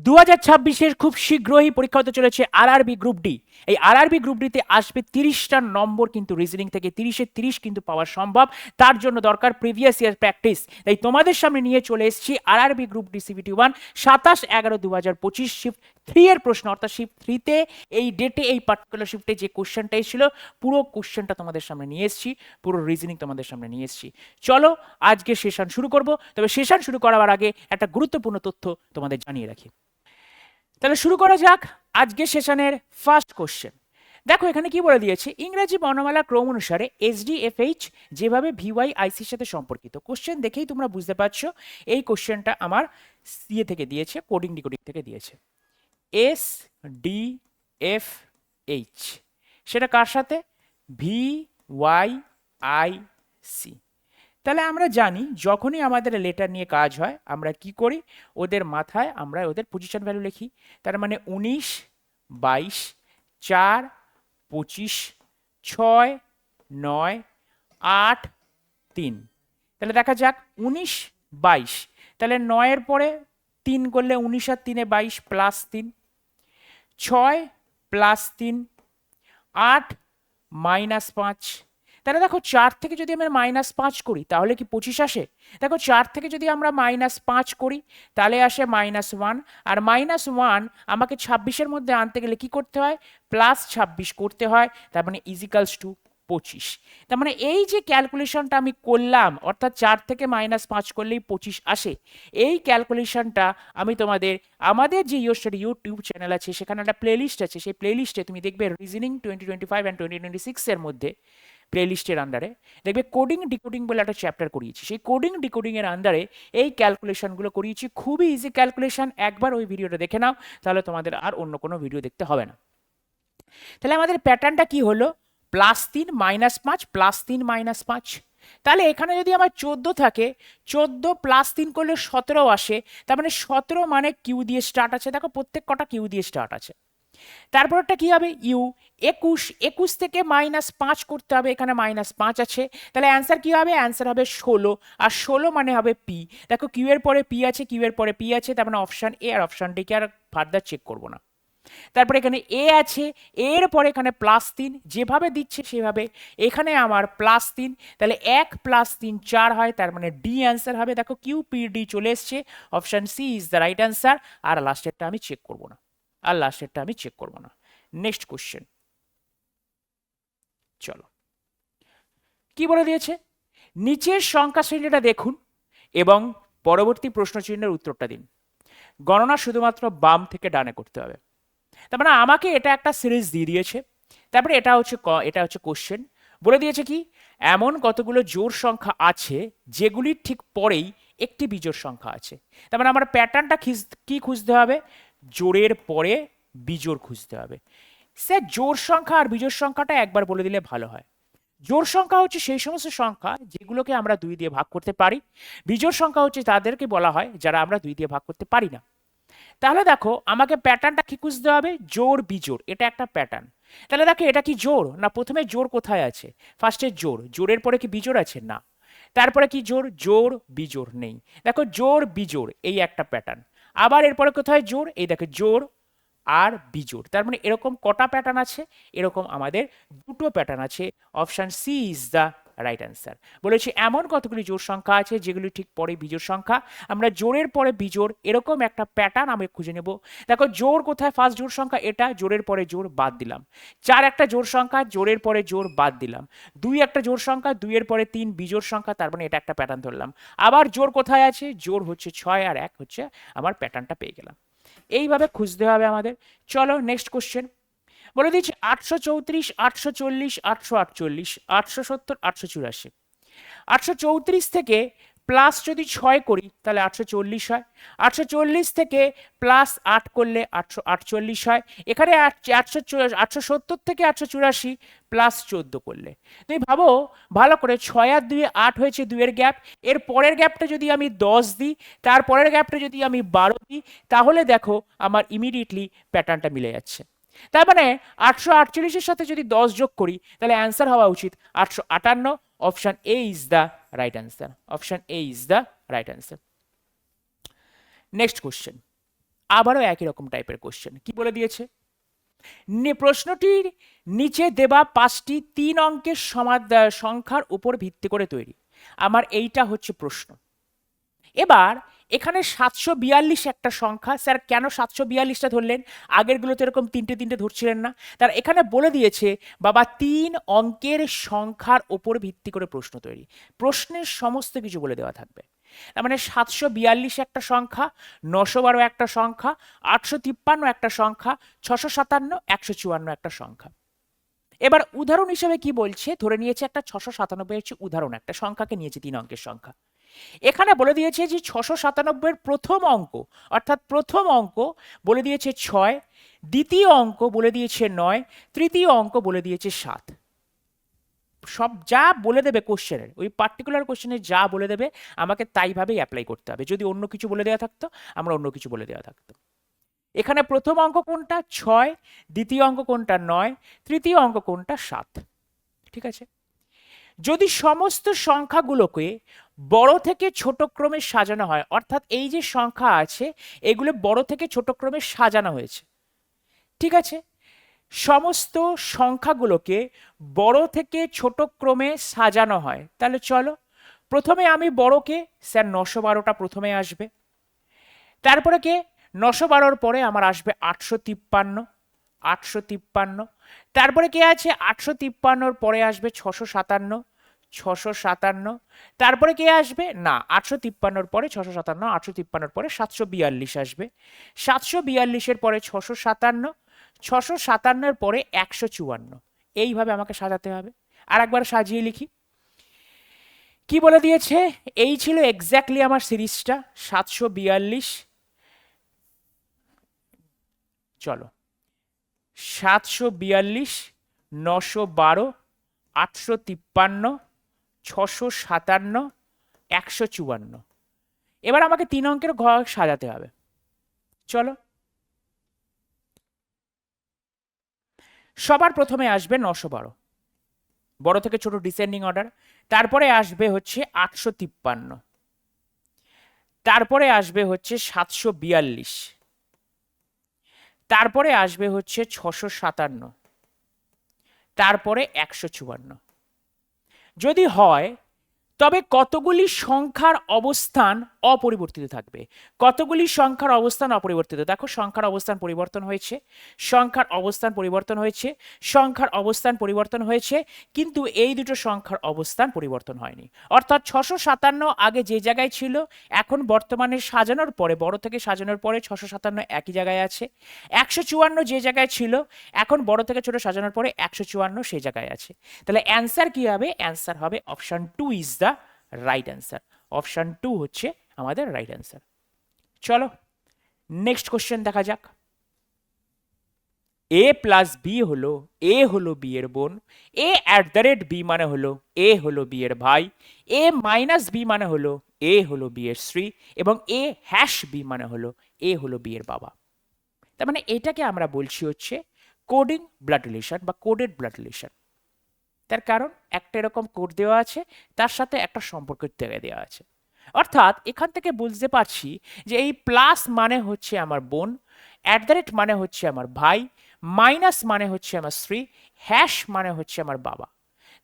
2026-এর খুব শীঘ্রই পরীক্ষা হতে চলেছে আরআরবি গ্রুপ ডি। এই আরআরবি গ্রুপ ডিতে আসবে 30টা নম্বর, কিন্তু রিজনিং থেকে 30-এ 30 কিন্তু পাওয়া সম্ভব। তার জন্য দরকার প্রিভিয়াস ইয়ার প্র্যাকটিস। তাই তোমাদের সামনে নিয়ে চলে এসেছি RRB group D CBT 1 27/11/2025 shift 3 এর প্রশ্ন, অর্থাৎ শিফট 3 তে এই ডেটে এই পার্টিকুলার শিফটে যে কোশ্চেনটা এসেছিল পুরো কোশ্চেনটা তোমাদের সামনে নিয়ে এসেছি, পুরো রিজনিং তোমাদের সামনে নিয়ে এসেছি। চলো আজকে সেশন শুরু করব। তবে সেশন শুরু করার আগে একটা গুরুত্বপূর্ণ তথ্য তোমাদের জানিয়ে রাখি। তাহলে শুরু করা যাক আজকে সেশনের ফার্স্ট কোশ্চেন। দেখো এখানে কি বলে দিয়েছে, ইংরেজি বর্ণমালা ক্রম অনুসারে এসডিএফএইচ যেভাবে ভিওয়াইআইসির সাথে সম্পর্কিত। কোশ্চেন দেখেই তোমরা বুঝতে পারছো এই কোশ্চেনটা আমার সিএ থেকে দিয়েছে, কোডিং ডিকোডিং থেকে দিয়েছে। এসডিএফএইচ সেটা কার সাথে? ভিওয়াইআইসি। তাহলে আমরা জানি যখনই আমাদের লেটার নিয়ে কাজ হয় আমরা কি করি, ওদের মাথায় আমরা ওদের পজিশন ভ্যালু লিখি। তার মানে 19, 22, 4, 25, 6, 9, 8, 3। তাহলে দেখা যাক 19, 22, তাহলে 9-এর পরে 3 করলে 19 আর 3-এ 22 প্লাস 3, 6 প্লাস 3, 8 মাইনাস 5। তাহলে দেখো 4 থেকে যদি আমরা -5 করি তাহলে কি 25 আসে? দেখো 4 থেকে যদি আমরা -5 করি তাহলে আসে -1, আর -1 আমাকে 26-এর মধ্যে আনতে গেলে কি করতে হয়? +26 করতে হয়, তার মানে ইজিক্যালস টু 25। তার মানে এই যে ক্যালকুলেশনটা আমি করলাম, অর্থাৎ 4 থেকে -5 করলেই 25 আসে, এই ক্যালকুলেশনটা আমি আমাদের যে ইয়োর স্টাডি ইউটিউব চ্যানেল আছে সেখানে একটা প্লেলিস্ট আছে, সেই প্লেলিস্টে তুমি দেখবে রিজনিং 2025 অ্যান্ড 2026 এর মধ্যে প্লেলিস্টের আন্ডারে দেখবে কোডিং ডিকোডিং বলে একটা চ্যাপ্টার করিয়েছি। সেই কোডিং ডিকোডিং এর আন্ডারে এই ক্যালকুলেশনগুলো করিয়েছি, খুবই ইজি ক্যালকুলেশন। একবার ওই ভিডিওটা দেখে নাও, তাহলে তোমাদের আর অন্য কোনো ভিডিও দেখতে হবে না। তাহলে আমাদের প্যাটার্নটা কি হলো? +3 -5 +3 -5। তাহলে এখানে যদি আমার 14 থাকে, 14 +3 করলে 17 আসে। তার মানে 17 মানে কিউ দিয়ে স্টার্ট আছে। দেখো প্রত্যেক কটা কিউ দিয়ে স্টার্ট আছে। তারপরটা কি হবে? ইউ। 21, 21 থেকে -5 করতে হবে, এখানে -5 আছে। তাহলে অ্যান্সার কি হবে? অ্যান্সার হবে 16, আর 16 মানে হবে পি। দেখো কিউ এর পরে পি আছে, কিউ এর পরে পি আছে, তার মানে অপশন এ আর অপশন ডি কে আর ফার্দার চেক করবো না। তারপরে এখানে এ আছে, এর পরে এখানে +3, যেভাবে দিচ্ছে সেভাবে এখানে আমার +3। তাহলে 1 + 3 4 হয়, তার মানে ডি অ্যান্সার হবে। দেখো কিউ পি ডি চলে এসছে, option C is the right answer. আর লাস্টেরটা আমি চেক করবো না, নেক্সট কোশ্চেন। চলো কি বলে দিয়েছে, নিচের সংখ্যা শ্রেণীটা দেখুন এবং পরবর্তী প্রশ্ন চিহ্নের উত্তরটা দিন। গণনা শুধুমাত্র বাম থেকে ডানে করতে হবে। তার মানে আমাকে এটা একটা সিরিজ দিয়ে দিয়েছে। তারপরে এটা হচ্ছে কোশ্চেন। বলে দিয়েছে কি, এমন কতগুলো জোড় সংখ্যা আছে যেগুলির ঠিক পরেই একটি বিজোড় সংখ্যা আছে। তার মানে আমার প্যাটার্নটা কি খুঁজতে হবে? জোড়ের পরে বিজোড় খুঁজতে হবে। স্যার জোড় সংখ্যা আর বিজোড় সংখ্যাটা একবার বলে দিলে ভালো হয়। জোড় সংখ্যা হচ্ছে সেই সমস্ত সংখ্যা যেগুলোকে আমরা 2 দিয়ে ভাগ করতে পারি। বিজোড় সংখ্যা হচ্ছে তাদেরকে বলা হয় যারা আমরা 2 দিয়ে ভাগ করতে পারি না। তাহলে দেখো আমাকে প্যাটার্নটা কি খুঁজতে হবে? জোড় বিজোড়, এটা একটা প্যাটার্ন। তাহলে দেখো এটা কি জোড় না? প্রথমে জোড় কোথায় আছে? ফার্স্টে জোড়, জোড়ের পরে কি বিজোড় আছে? না। তারপরে কি জোড়? জোড় বিজোড় নেই। দেখো জোড় বিজোড় এই একটা প্যাটার্ন। আবার এরপরে কোথায় জোড়? এই দেখো জোড় আর বিজোড়। তার মানে এরকম কটা প্যাটার্ন আছে? এরকম আমাদের দুটো প্যাটার্ন আছে। Option C is the right answer. বলেছি এমন কতগুলি জোড় সংখ্যা আছে যেগুলি ঠিক পরে বিজোড় সংখ্যা। আমরা জোড়ের পরে বিজোড় এরকম একটা প্যাটার্ন আমি খুঁজে নেব। দেখো জোড় কোথায়? ফার্স্ট জোড় সংখ্যা এটা, জোড়ের পরে জোড় বাদ দিলাম। 4 একটা জোড় সংখ্যা, জোড়ের পরে জোড় বাদ দিলাম। 2 একটা জোড় সংখ্যা, 2 এর পরে 3 বিজোড় সংখ্যা, তার মানে এটা একটা প্যাটার্ন ধরলাম। আবার জোড় কোথায় আছে? জোড় হচ্ছে 6 আর 1 হচ্ছে আমার প্যাটার্নটা পেয়ে গেলাম। এইভাবে খুঁজতে হবে আমাদের। চলো নেক্সট কোশ্চেন। বলে দিচ্ছি 834, 840, 848, 870, 884। 834 থেকে প্লাস যদি 6 করি তাহলে 840 হয়। 840 থেকে +8 করলে 848 হয়। এখানে 870 থেকে 884 +14 করলে তুমি ভাবো ভালো করে, 6 আর 2 8 হয়েছে, 2 এর গ্যাপ। এর পরের গ্যাপটা যদি আমি 10 দিই, তারপরের গ্যাপটা যদি আমি 12 দিই, তাহলে দেখো আমার ইমিডিয়েটলি প্যাটার্নটা মিলে যাচ্ছে। তার মানে 848-এর সাথে যদি 10 যোগ করি তাহলে অ্যান্সার হওয়া উচিত 858। Option A is the right answer. Option A is the right answer. Next question. আবারও একই রকম টাইপের কোশ্চেন। কি বলে দিয়েছে, প্রশ্নটির নিচে দেওয়া 5টি 3 অঙ্কের সংখ্যার উপর ভিত্তি করে তৈরি। আমার এইটা হচ্ছে প্রশ্ন। এবার এখানে 742 একটা সংখ্যা। স্যার কেন 742টা ধরলেন? আগেরগুলোতে এরকম তিনটে তিনটে ধরছিলেন না? তার এখানে বলে দিয়েছে বাবা 3 অঙ্কের সংখ্যার ওপর ভিত্তি করে প্রশ্ন তৈরি। প্রশ্নের সমস্ত কিছু বলে দেওয়া থাকবে। তার মানে 742 একটা সংখ্যা, 912 একটা সংখ্যা, 853 একটা সংখ্যা, 657, 154 একটা সংখ্যা। এবার উদাহরণ হিসেবে কি বলছে, ধরে নিয়েছে একটা 697 হচ্ছে উদাহরণ, একটা সংখ্যাকে নিয়েছে 3 অঙ্কের সংখ্যা। এখানে বলে দিয়েছে যে 697 প্রথম অঙ্ক, অর্থাৎ প্রথম অঙ্ক বলে দিয়েছে 6, দ্বিতীয় অঙ্ক বলে দিয়েছে 9, তৃতীয় অঙ্ক বলে দিয়েছে 7। সব যা বলে দেবে কোশ্চেনের, ওই পার্টিকুলার কোশ্চেনে যা বলে দেবে আমাকে তাইভাবেই অ্যাপ্লাই করতে হবে। যদি অন্য কিছু বলে দেওয়া থাকতো, আমরা অন্য কিছু বলে দেওয়া থাকতো। এখানে প্রথম অঙ্ক কোনটা? 6, দ্বিতীয় অঙ্ক কোনটা? 9, তৃতীয় অঙ্ক কোনটা? 7। ঠিক আছে। যদি সমস্ত সংখ্যাগুলোকে বড় থেকে ছোট ক্রমে সাজানো হয়, অর্থাৎ এই যে সংখ্যা আছে এগুলো বড় থেকে ছোট ক্রমে সাজানো হয়েছে, ঠিক আছে, সমস্ত সংখ্যাগুলোকে বড় থেকে ছোট ক্রমে সাজানো হয়, তাহলে চলো প্রথমে আমি বড়কে, স্যার 912টা প্রথমে আসবে। তারপরে কে? 912-র পরে আমার আসবে 853, 853। তারপরে কে আছে? 853-র পরে আসবে 657, 657। তারপরে কে আসবে? না, 853-র পরে 657, 853-র পরে 742 আসবে। 742-এর পরে 657, 657-এর পরে 154। এইভাবে আমাকে সাজাতে হবে। আর একবার সাজিয়ে লিখি। কি বলে দিয়েছে? এই ছিল এক্স্যাক্টলি আমার সিরিজটা, 742। চলো, 742, 912, 853, 657, 154। এবার আমাকে 3 অঙ্কের ঘর সাজাতে হবে। চলো, সবার প্রথমে আসবে 912, বড় থেকে ছোট ডিসেন্ডিং অর্ডার। তারপরে আসবে হচ্ছে 853, তারপরে আসবে হচ্ছে 742, তারপরে আসবে হচ্ছে 657, তারপরে 154। যদি হয় তবে কতগুলি সংখ্যার অবস্থান অপরিবর্তিত থাকবে? কতগুলি সংখ্যার অবস্থান অপরিবর্তিত? দেখো, সংখ্যার অবস্থান পরিবর্তন হয়েছে, সংখ্যার অবস্থান পরিবর্তন হয়েছে, সংখ্যার অবস্থান পরিবর্তন হয়েছে, কিন্তু এই দুটো সংখ্যার অবস্থান পরিবর্তন হয়নি। অর্থাৎ 657 আগে যে জায়গায় ছিল, এখন বর্তমানে সাজানোর পরে, বড় থেকে সাজানোর পরে 657 একই জায়গায় আছে। 154 যে জায়গায় ছিল, এখন বড় থেকে ছোট সাজানোর পরে 154 সেই জায়গায় আছে। তাহলে অ্যান্সার কি হবে? অ্যান্সার হবে option 2 is the right answer. Option 2 হচ্ছে আমাদের রাইট অ্যান্সার। চলো নেক্সট কোশ্চেন দেখা যাক। এ প্লাস বি হলো, এ হলো বি এর বোন, A at the rate B মানে হলো এ হলো বি এর ভাই, এ মাইনাস বি মানে হলো এ হলো বি এর স্ত্রী, এবং এ হ্যাশ বি মানে হলো এ হলো বি এর বাবা। তার মানে এটাকে আমরা বলছি হচ্ছে কোডিং ব্লাড রিলেশন বা কোডেড ব্লাড রিলেশন। তার কারণ একটা এরকম কোড দেওয়া আছে, তার সাথে একটা সম্পর্ক দেওয়া আছে। অর্থাৎ এখান থেকে বুঝতে পারছি যে এই প্লাস মানে হচ্ছে আমার বোন, অ্যাট দ্য রেট মানে হচ্ছে আমার ভাই, মাইনাস মানে হচ্ছে আমার স্ত্রী, হ্যাশ মানে হচ্ছে আমার বাবা।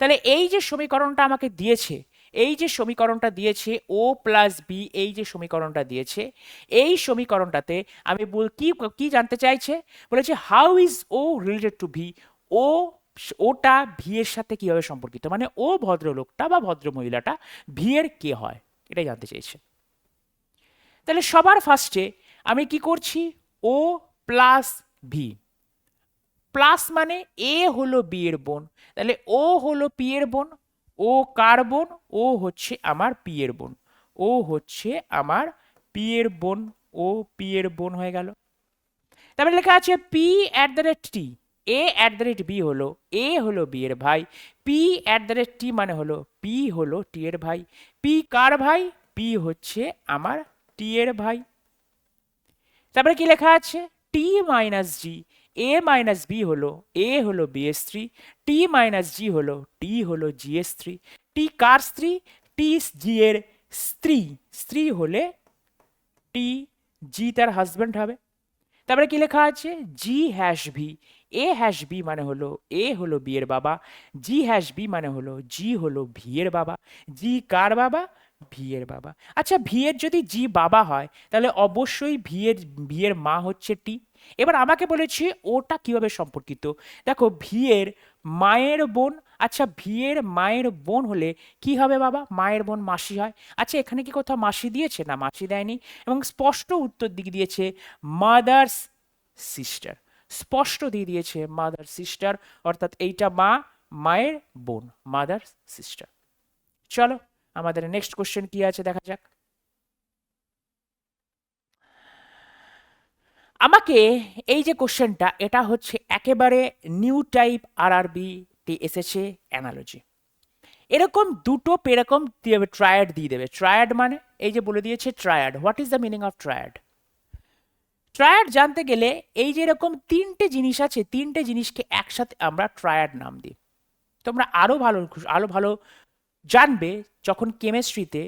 তাহলে এই যে সমীকরণটা আমাকে দিয়েছে, এই যে সমীকরণটা দিয়েছে ও প্লাস বি, এই যে সমীকরণটা দিয়েছে, এই সমীকরণটাতে আমি কি কি জানতে চাইছে? বলেছে how is O related to V. ওটা ভি এর সাথে কিভাবে সম্পর্কিত, মানে ও ভদ্রলোকটা বা ভদ্র মহিলাটা ভি এর কে হয়, এটাই জানতে চাইছে। তাহলে সবার ফার্স্টে আমি কি করছি? ও প্লাস ভি। প্লাস মানে এ হলো বি এর বোন, তাহলে ও হলো পি এর বোন। ও কার বোন? ও হচ্ছে আমার পি এর বোন। ও হচ্ছে আমার পি এর বোন। ও পি এর বোন হয়ে গেল। তারপরে লেখা আছে P at the rate T. A at the rate B হলো এ হলো বি এর ভাই, P at the rate T মানে হলো পি হলো টি এর ভাই। পি কার ভাই? পি হচ্ছে আমার টি এর ভাই। তারপরে কি লেখা আছে? টি মাইনাস জি। এ মাইনাস বি হলো এ হলো বি এর স্ত্রী, টি মাইনাস জি হলো টি হলো জি এর স্ত্রী। টি কার স্ত্রী? টি জি এর স্ত্রী। স্ত্রী হলে টি জি তার হাজব্যান্ড হবে। তারপরে কি লেখা আছে, জি হ্যাশ ভি, এ হ্যাশ বি মানে হলো এ হলো বি এর বাবা, জি হ্যাশ বি মানে হলো জি হলো ভি এর বাবা, জি কার বাবা, ভি এর বাবা। আচ্ছা ভি এর যদি জি বাবা হয় তাহলে অবশ্যই ভি এর মা হচ্ছে টি। এবার আমাকে বলেছে ওটা কিভাবে সম্পর্কিত। দেখো ভি এর মায়ের বোন, আচ্ছা ভি এর মায়ের বোন হলে কি হবে বাবা, মায়ের বোন মাসি হয়। আচ্ছা এখানে কি কোথাও মাসি দিয়েছে, না মাসি দেয়নি, এবং স্পষ্ট উত্তর দিকে দিয়েছে মাদার্স সিস্টার, স্পষ্ট দিয়ে দিয়েছে মাদার সিস্টার, অর্থাৎ এইটা মা, মায়ের বোন, মাদার সিস্টার। চলো আমাদের নেক্সট কোশ্চেন কি আছে দেখা যাক। আমাকে এই যে কোশ্চেনটা, এটা হচ্ছে একেবারে নিউ টাইপ আরআরবি তে এসেছে অ্যানালজি। এরকম দুটো এরকম ট্রায়াড দিয়ে দেবে। ট্রায়াড মানে এই যে বলে দিয়েছে triad, what is the meaning of triad. Triad জানতে গেলে এই যে এরকম তিনটে জিনিস আছে, তিনটে জিনিসকে একসাথে আমরা ট্রায়াড নাম দিই। তোমরা আরো ভালো জানবে যখন কেমিস্ট্রিতে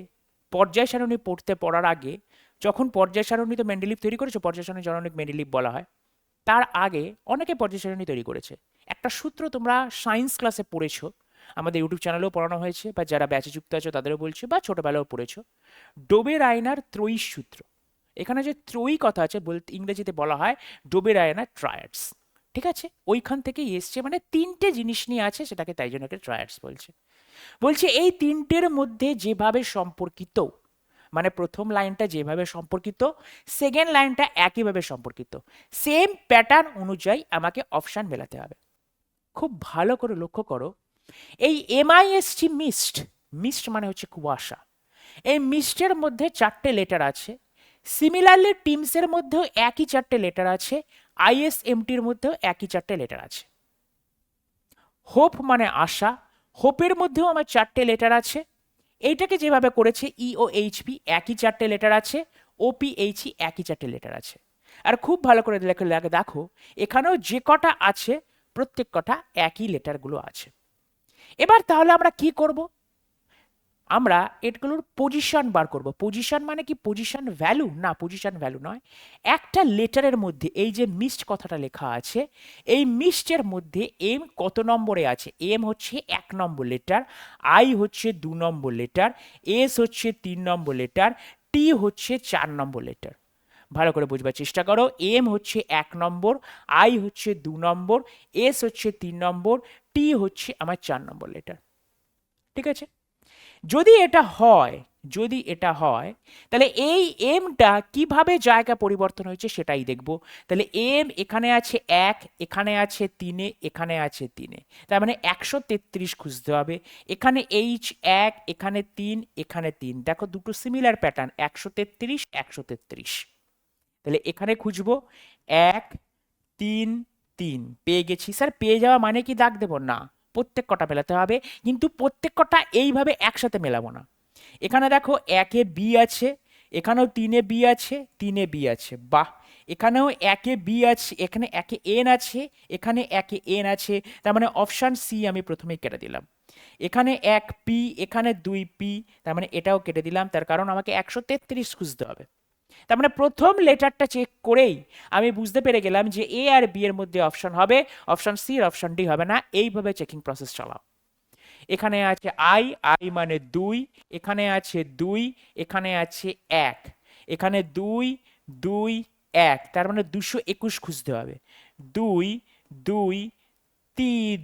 পর্যায় সারণী পড়ার আগে, যখন পর্যায় সারণী তো মেন্ডেলিভ তৈরি করেছে, পর্যায় সারণী জননিক মেন্ডেলিভ বলা হয়, তার আগে অনেকে পর্যায় সারণী তৈরি করেছে। একটা সূত্র তোমরা সায়েন্স ক্লাসে পড়েছো, আমাদের ইউটিউব চ্যানেলেও পড়ানো হয়েছে, বা যারা ব্যাচে যুক্ত আছো তাদেরও বলছি, বা ছোটবেলাও পড়েছো, ডোবে রায়নার ত্রয়ী সূত্র। এখানে যে ত্রয়ী কথা আছে বলতে ইংরেজিতে বলা হয় ডোবে রায়নার ট্রায়াডস। ঠিক আছে, ওইখান থেকেই এসছে, মানে তিনটে জিনিস নিয়ে আছে, সেটাকে তাই জন্য ট্রায়াডস বলছে। বলছে এই তিনটের মধ্যে যেভাবে সম্পর্কিত, মানে প্রথম লাইনটা যেভাবে সম্পর্কিত, সেকেন্ড লাইনটা একইভাবে সম্পর্কিত, সেম প্যাটার্ন অনুযায়ী আমাকে অপশান মেলাতে হবে। খুব ভালো করে লক্ষ্য করো, এই এমআইএসটি মিস্ট, মিস্ট মানে হচ্ছে কুয়াশা, এই মিস্টের মধ্যে চারটে লেটার আছে। সিমিলারলি টিমসের মধ্যেও একই চারটে লেটার আছে, আইএসএমটির মধ্যেও একই চারটে লেটার আছে। হোপ মানে আশা, হোপের মধ্যেও আমার চারটে লেটার আছে। এইটাকে যেভাবে করেছে ইওএইচপি একই চারটে লেটার আছে, ওপিএইচই একই চারটে লেটার আছে। আর খুব ভালো করে দেখো এখানেও যে কটা আছে প্রত্যেক কটা একই লেটারগুলো আছে। এবার তাহলে আমরা কি করব, আমরা এগুলোর পজিশন বার করব। পজিশন মানে কি, পজিশন ভ্যালু না, পজিশন ভ্যালু নয়। একটা লেটারের মধ্যে এই যে মিস্ট কথাটা লেখা আছে, এই মিস্টের মধ্যে এম কত নম্বরে আছে, এম হচ্ছে 1 নম্বর লেটার, আই হচ্ছে 2 নম্বর লেটার, এস হচ্ছে 3 নম্বর লেটার, টি হচ্ছে 4 নম্বর লেটার। ভালো করে বুঝবার চেষ্টা করো, এম হচ্ছে 1 নম্বর, আই হচ্ছে 2 নম্বর, এস হচ্ছে 3 নম্বর, টি হচ্ছে আমার 4 নম্বর লেটার। ঠিক আছে, যদি এটা হয়, যদি এটা হয় তাহলে এই এমটা কিভাবে জায়গা পরিবর্তন হয়েছে সেটাই দেখব। তাহলে এম এখানে আছে 1, এখানে আছে 3, এখানে আছে 3, তার মানে 133 খুঁজতে হবে। এখানে এইচ 1, এখানে 3, এখানে 3, দেখো দুটো সিমিলার প্যাটার্ন, 133 133। তাহলে এখানে খুঁজবো 1 3 3, পেয়ে গেছি। স্যার পেয়ে যাওয়া মানে কি দাগ দেবো না, প্রত্যেক কটা মেলাতে হবে, কিন্তু প্রত্যেক কটা এইভাবে একসাথে মেলাবো না। এখানে দেখো 1-এ বি আছে, এখানেও 3-এ বি আছে, 3-এ বি আছে, বাহ। এখানেও 1-এ বি আছে, এখানে 1-এ এন আছে, এখানে 1-এ এন আছে, তার মানে অপশান সি আমি প্রথমেই কেটে দিলাম। এখানে 1 পি, এখানে 2 পি, তার মানে এটাও কেটে দিলাম, তার কারণ আমাকে 133 খুঁজতে হবে। তার মানে প্রথম লেটারটা চেক করেই আমি বুঝতে পেরে গেলাম যে এ আর বি এর মধ্যে অপশন হবে, অপশন সি আর অপশন ডি হবে না। এইভাবে চেকিং প্রসেস চালাও। এখানে আছে আই, আই মানে 2, এখানে আছে 2, এখানে আছে 1, এখানে 2 2 1, তার মানে 221 খুঁজতে হবে। 2 2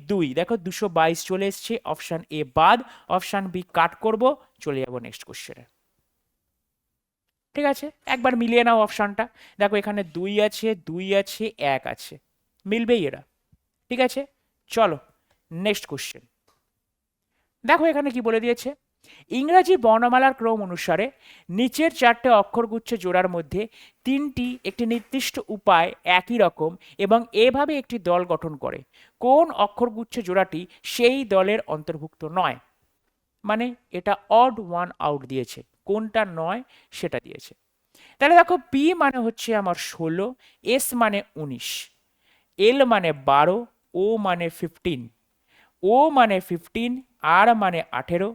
2, দেখো 222 চলে এসছে, অপশন এ বাদ, অপশন বি কাট করব, চলে যাব নেক্সট কোশ্চেনে। ঠিক আছে, একবার মিলিয়ে নাও অপশনটা, দেখো এখানে 2 আছে, 2 আছে, 1 আছে, মিলবেই এরা। ঠিক আছে, চলো নেক্সট কোশ্চেন। দেখো এখানে কি বলে দিয়েছে, ইংরাজি বর্ণমালার ক্রম অনুসারে নিচের 4টে অক্ষরগুচ্ছ জোড়ার মধ্যে 3টি একটি নির্দিষ্ট উপায় একই রকম এবং এভাবে একটি দল গঠন করে, কোন অক্ষরগুচ্ছ জোড়াটি সেই দলের অন্তর্ভুক্ত নয়। মানে এটা অড ওয়ান আউট দিয়েছে, কোনটা নয় সেটা দিয়েছে। তাহলে দেখো পি মানে হচ্ছে আমার 16, এস মানে 19, এল মানে 12, ও মানে 15, ও মানে 15, আর মানে 18,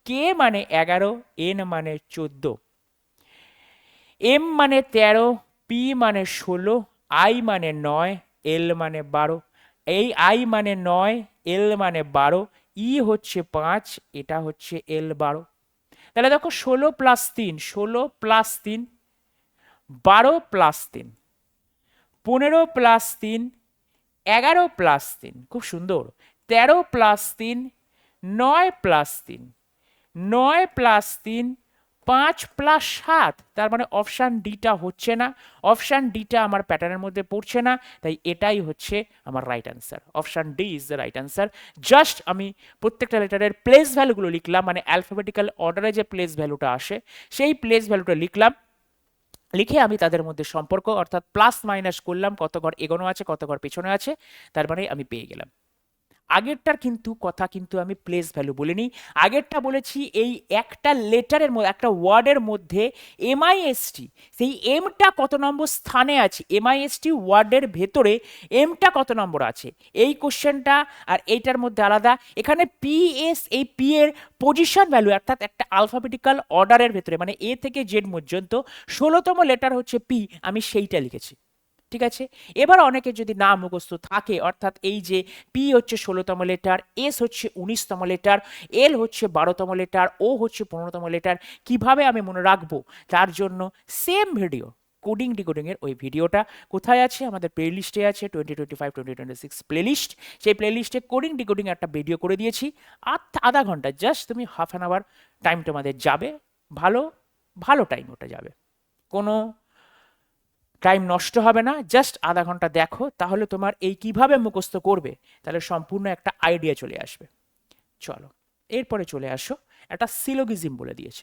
কে মানে 11, এন মানে 14, এম মানে 13, পি মানে 16, আই মানে 9, এল মানে 12, এই আই মানে 9, এল মানে 12, ই হচ্ছে 5, এটা হচ্ছে এল 12। তাহলে দেখো 16 plus 3, 16 plus 3, 12 plus 3, 15 plus 3, 11 plus 3, খুব সুন্দর, 13 প্লাস 3, 9 প্লাস 3, 9 প্লাস 3, 5 প্লাস 7, তার মানে অপশান ডিটা হচ্ছে না, অপশান ডিটা আমার প্যাটার্নের মধ্যে পড়ছে না, তাই এটাই হচ্ছে আমার right answer. Option D is the right answer. Just আমি প্রত্যেকটা লেটারের প্লেস ভ্যালুগুলো লিখলাম, মানে অ্যালফাবেটিক্যাল অর্ডারে যে প্লেস ভ্যালুটা আসে সেই প্লেস ভ্যালুটা লিখলাম, লিখে আমি তাদের মধ্যে সম্পর্ক অর্থাৎ প্লাস মাইনাস করলাম, কত ঘর এগোনো আছে কত ঘর পেছনে আছে, তার মানে আমি পেয়ে গেলাম। আগেরটার কিন্তু কথা কিন্তু আমি প্লেস ভ্যালু বলিনি, আগেরটা বলেছি এই একটা লেটারের মধ্যে একটা ওয়ার্ডের মধ্যে এমআইএসটি, সেই এমটা কত নম্বর স্থানে আছে, এমআইএসটি ওয়ার্ডের ভেতরে এমটা কত নম্বর আছে, এই কোশ্চেনটা আর এইটার মধ্যে আলাদা। এখানে পিএস, এই পি এর পজিশন ভ্যালু অর্থাৎ একটা আলফাবেটিক্যাল অর্ডারের ভেতরে মানে এ থেকে জেড পর্যন্ত 16তম লেটার হচ্ছে পি, আমি সেইটা লিখেছি। ঠিক আছে, এবার অনেকের যদি না মুখস্থ থাকে অর্থাৎ এই যে পি হচ্ছে 16তম লেটার, এস হচ্ছে 19তম লেটার, এল হচ্ছে 12তম লেটার, ও হচ্ছে 15তম লেটার, কিভাবে আমি মনে রাখবো, তার জন্য সেম ভিডিও কোডিং ডিকোডিং এর ওই ভিডিওটা কোথায় আছে, আমাদের প্লেলিস্টে আছে, 2025-2026 প্লেলিস্ট, সেই প্লেলিস্টে কোডিং ডিকোডিং একটা ভিডিও করে দিয়েছি, আধা ঘন্টা, জাস্ট তুমি হাফ অ্যান আওয়ার টাইম তোমাদের যাবে, ভালো ভালো টাইম ওটা যাবে, কোনো টাইম নষ্ট হবে না, জাস্ট আধা ঘন্টা দেখো, তাহলে তোমার এই কিভাবে মুখস্থ করবে তাহলে সম্পূর্ণ একটা আইডিয়া চলে আসবে। চলো এরপরে চলে আসো, একটা সিলোগিজম বলে দিয়েছে।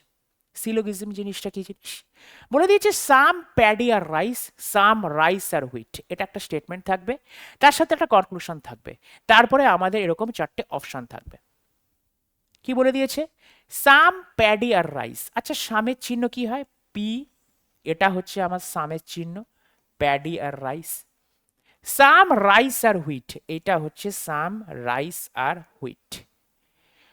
সিলোগিজম জিনিসটা কি জিনিস বলে দিয়েছে, সাম প্যাডি আর রাইস, সাম রাইস আর হুইট, এটা একটা স্টেটমেন্ট থাকবে, তার সাথে একটা কনক্লুশন থাকবে, তারপরে আমাদের এরকম চারটে অপশন থাকবে। কি বলে দিয়েছে, সাম প্যাডি আর রাইস, আচ্ছা সামের চিহ্ন কি হয়, পি, এটা হচ্ছে আমার সামের চিহ্ন, প্যাডি আর রাইস। সাম রাইস আর হুইট, এটা হচ্ছে সাম রাইস আর হুইট।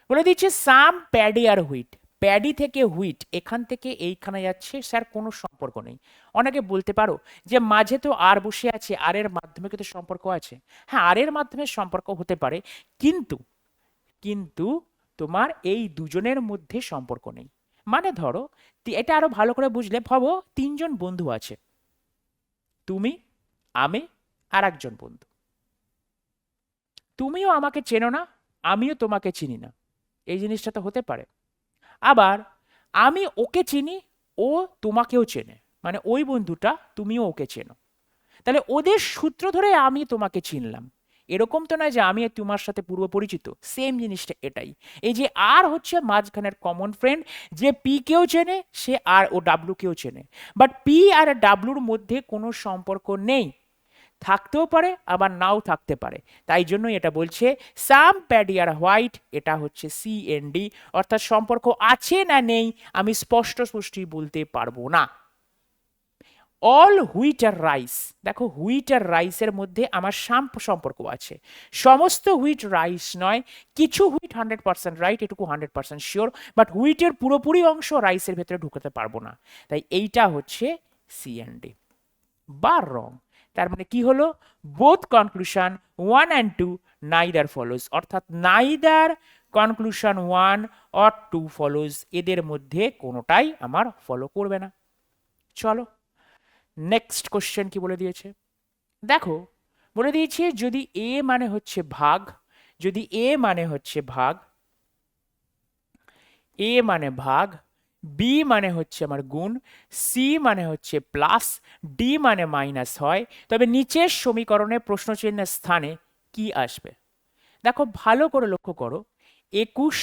বলে দিচ্ছে সাম প্যাডি আর হুইট, প্যাডি থেকে হুইট এখান থেকে এইখানে যাচ্ছে, স্যার কোনো সম্পর্ক নেই। অনেকে বলতে পারো যে মাঝে তো আর বসে আছে, আর এর মাধ্যমে কিন্তু সম্পর্ক আছে, হ্যাঁ আর এর মাধ্যমে সম্পর্ক হতে পারে, কিন্তু কিন্তু তোমার এই দুজনের মধ্যে সম্পর্ক নেই। মানে ধরো এটা আরো ভালো করে বুঝলে, ভাবো তিনজন বন্ধু আছে, তুমি, আমি আর একজন বন্ধু, তুমিও আমাকে চেনো না, আমিও তোমাকে চিনি না, এই জিনিসটা তো হতে পারে। আবার আমি ওকে চিনি, ও তোমাকেও চেনে, মানে ওই বন্ধুটা তুমিও ওকে চেনো, তাহলে ওদের সূত্র ধরে আমি তোমাকে চিনলাম, এরকম তো নয় যে আমি তোমার সাথে পূর্ব পরিচিত, সেম জিনিসটা এটাই। এই যে আর হচ্ছে মাঝখানের কমন ফ্রেন্ড, যে পি কেও চেনে সে আর ও ডাব্লু কেও চেনে, বাট পি আর ডাব্লুর মধ্যে কোনো সম্পর্ক নেই, থাকতেও পারে আবার নাও থাকতে পারে, তাই জন্য এটা বলছে সাম প্যাডি আর হোয়াইট, এটা হচ্ছে সিএনডি, অর্থাৎ সম্পর্ক আছে না নেই আমি স্পষ্টই বলতে পারবো না। অল হুইট আর রাইস, দেখো হুইট আর রাইসের মধ্যে আমার সম্পর্ক আছে, সমস্ত হুইট রাইস নয়, কিছু হুইট 100% রাইট, এটুকু 100% শিওর, বাট হুইটের পুরোপুরি অংশ রাইসের ভেতরে ঢুকাতে পারবো না, তাই এইটা হচ্ছে সিএনডি বা রং। তার মানে কি হলো, both conclusion 1 and 2 neither follows, অর্থাৎ নাইদার কনক্লুশন 1 or 2 ফলোজ, এদের মধ্যে কোনোটাই আমার ফলো করবে না। চলো নেক্সট কোশ্চেন কি বলে দিয়েছে, দেখো বলে দিয়েছে যদি এ মানে হচ্ছে ভাগ, যদি এ মানে হচ্ছে ভাগ, এ মানে ভাগ, বি মানে হচ্ছে আমার গুণ, সি মানে হচ্ছে প্লাস, ডি মানে মাইনাস হয়, তবে নিচের সমীকরণে প্রশ্নচিহ্নের স্থানে কি আসবে। দেখো ভালো করে লক্ষ্য করো, 21,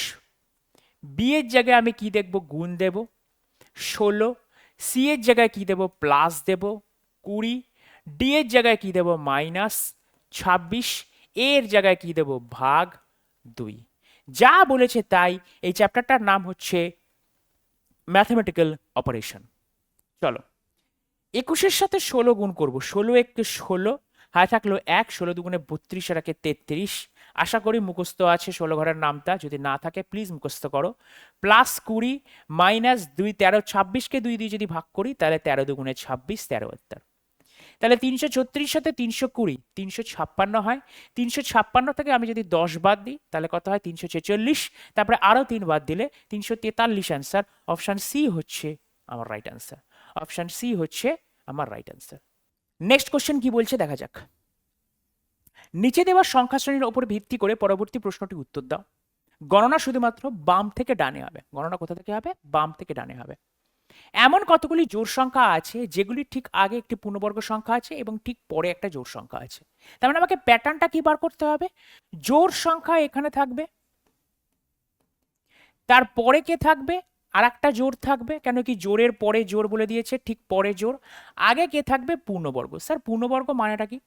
বি এর জায়গায় আমি কি দেখব, গুণ দেব, 16, সি এর জায়গায় কি দেব, প্লাস দেব, 20, ডি এর জায়গায় কি দেব, মাইনাস 26, এর জায়গায় কি দেব, ভাগ 2। যা বলেছে তাই, এই চ্যাপ্টারটার নাম হচ্ছে ম্যাথমেটিক্যাল অপারেশন। চলো 21-এর সাথে 16 গুণ করবো, 16 এককে 16, হায় থাকলো 1, 16 দুগুণে 32 আর একে 33, আশা করি মুখস্থ আছে 16 ঘরের নামটা, যদি না থাকে প্লিজ মুখস্থ করো, প্লাস 20 মাইনাস 2, 13, 26কে 2 দিয়ে যদি ভাগ করি তাহলে 13 দুগুণে 26, 13 উত্তর। তাহলে 336 সাথে 320 356 হয়। 356 থেকে আমি যদি 10 বাদ দিই তাহলে কত হয় 346, তারপরে আরো 3 বাদ দিলে 343 অ্যান্সার। অপশন সি হচ্ছে আমার রাইট অ্যান্সার। অপশন সি হচ্ছে আমার রাইট অ্যান্সার। নেক্সট কোশ্চেন কি বলছে দেখা যাক। নিচে দেওয়া সংখ্যা শ্রেণীর উপর ভিত্তি করে পরবর্তী প্রশ্নটি উত্তর দাও। গণনা শুধুমাত্র বাম থেকে ডানে হবে। গণনা কোথা থেকে হবে? বাম থেকে ডানে হবে। এমন কতগুলি জোড় সংখ্যা আছে যেগুলি ঠিক আগে একটি পূর্ণবর্গ সংখ্যা আছে এবং ঠিক পরে একটা জোড় সংখ্যা আছে। তার মানে আমাকে প্যাটার্নটা কি বার করতে হবে? জোড় সংখ্যা এখানে থাকবে, তারপরে কে থাকবে? আর একটা জোড় থাকবে, কেন কি জোড়ের পরে জোড় বলে দিয়েছে, ঠিক পরে জোড়। আগে কে থাকবে? পূর্ণবর্গ। স্যার পূর্ণবর্গ মানেটা কি?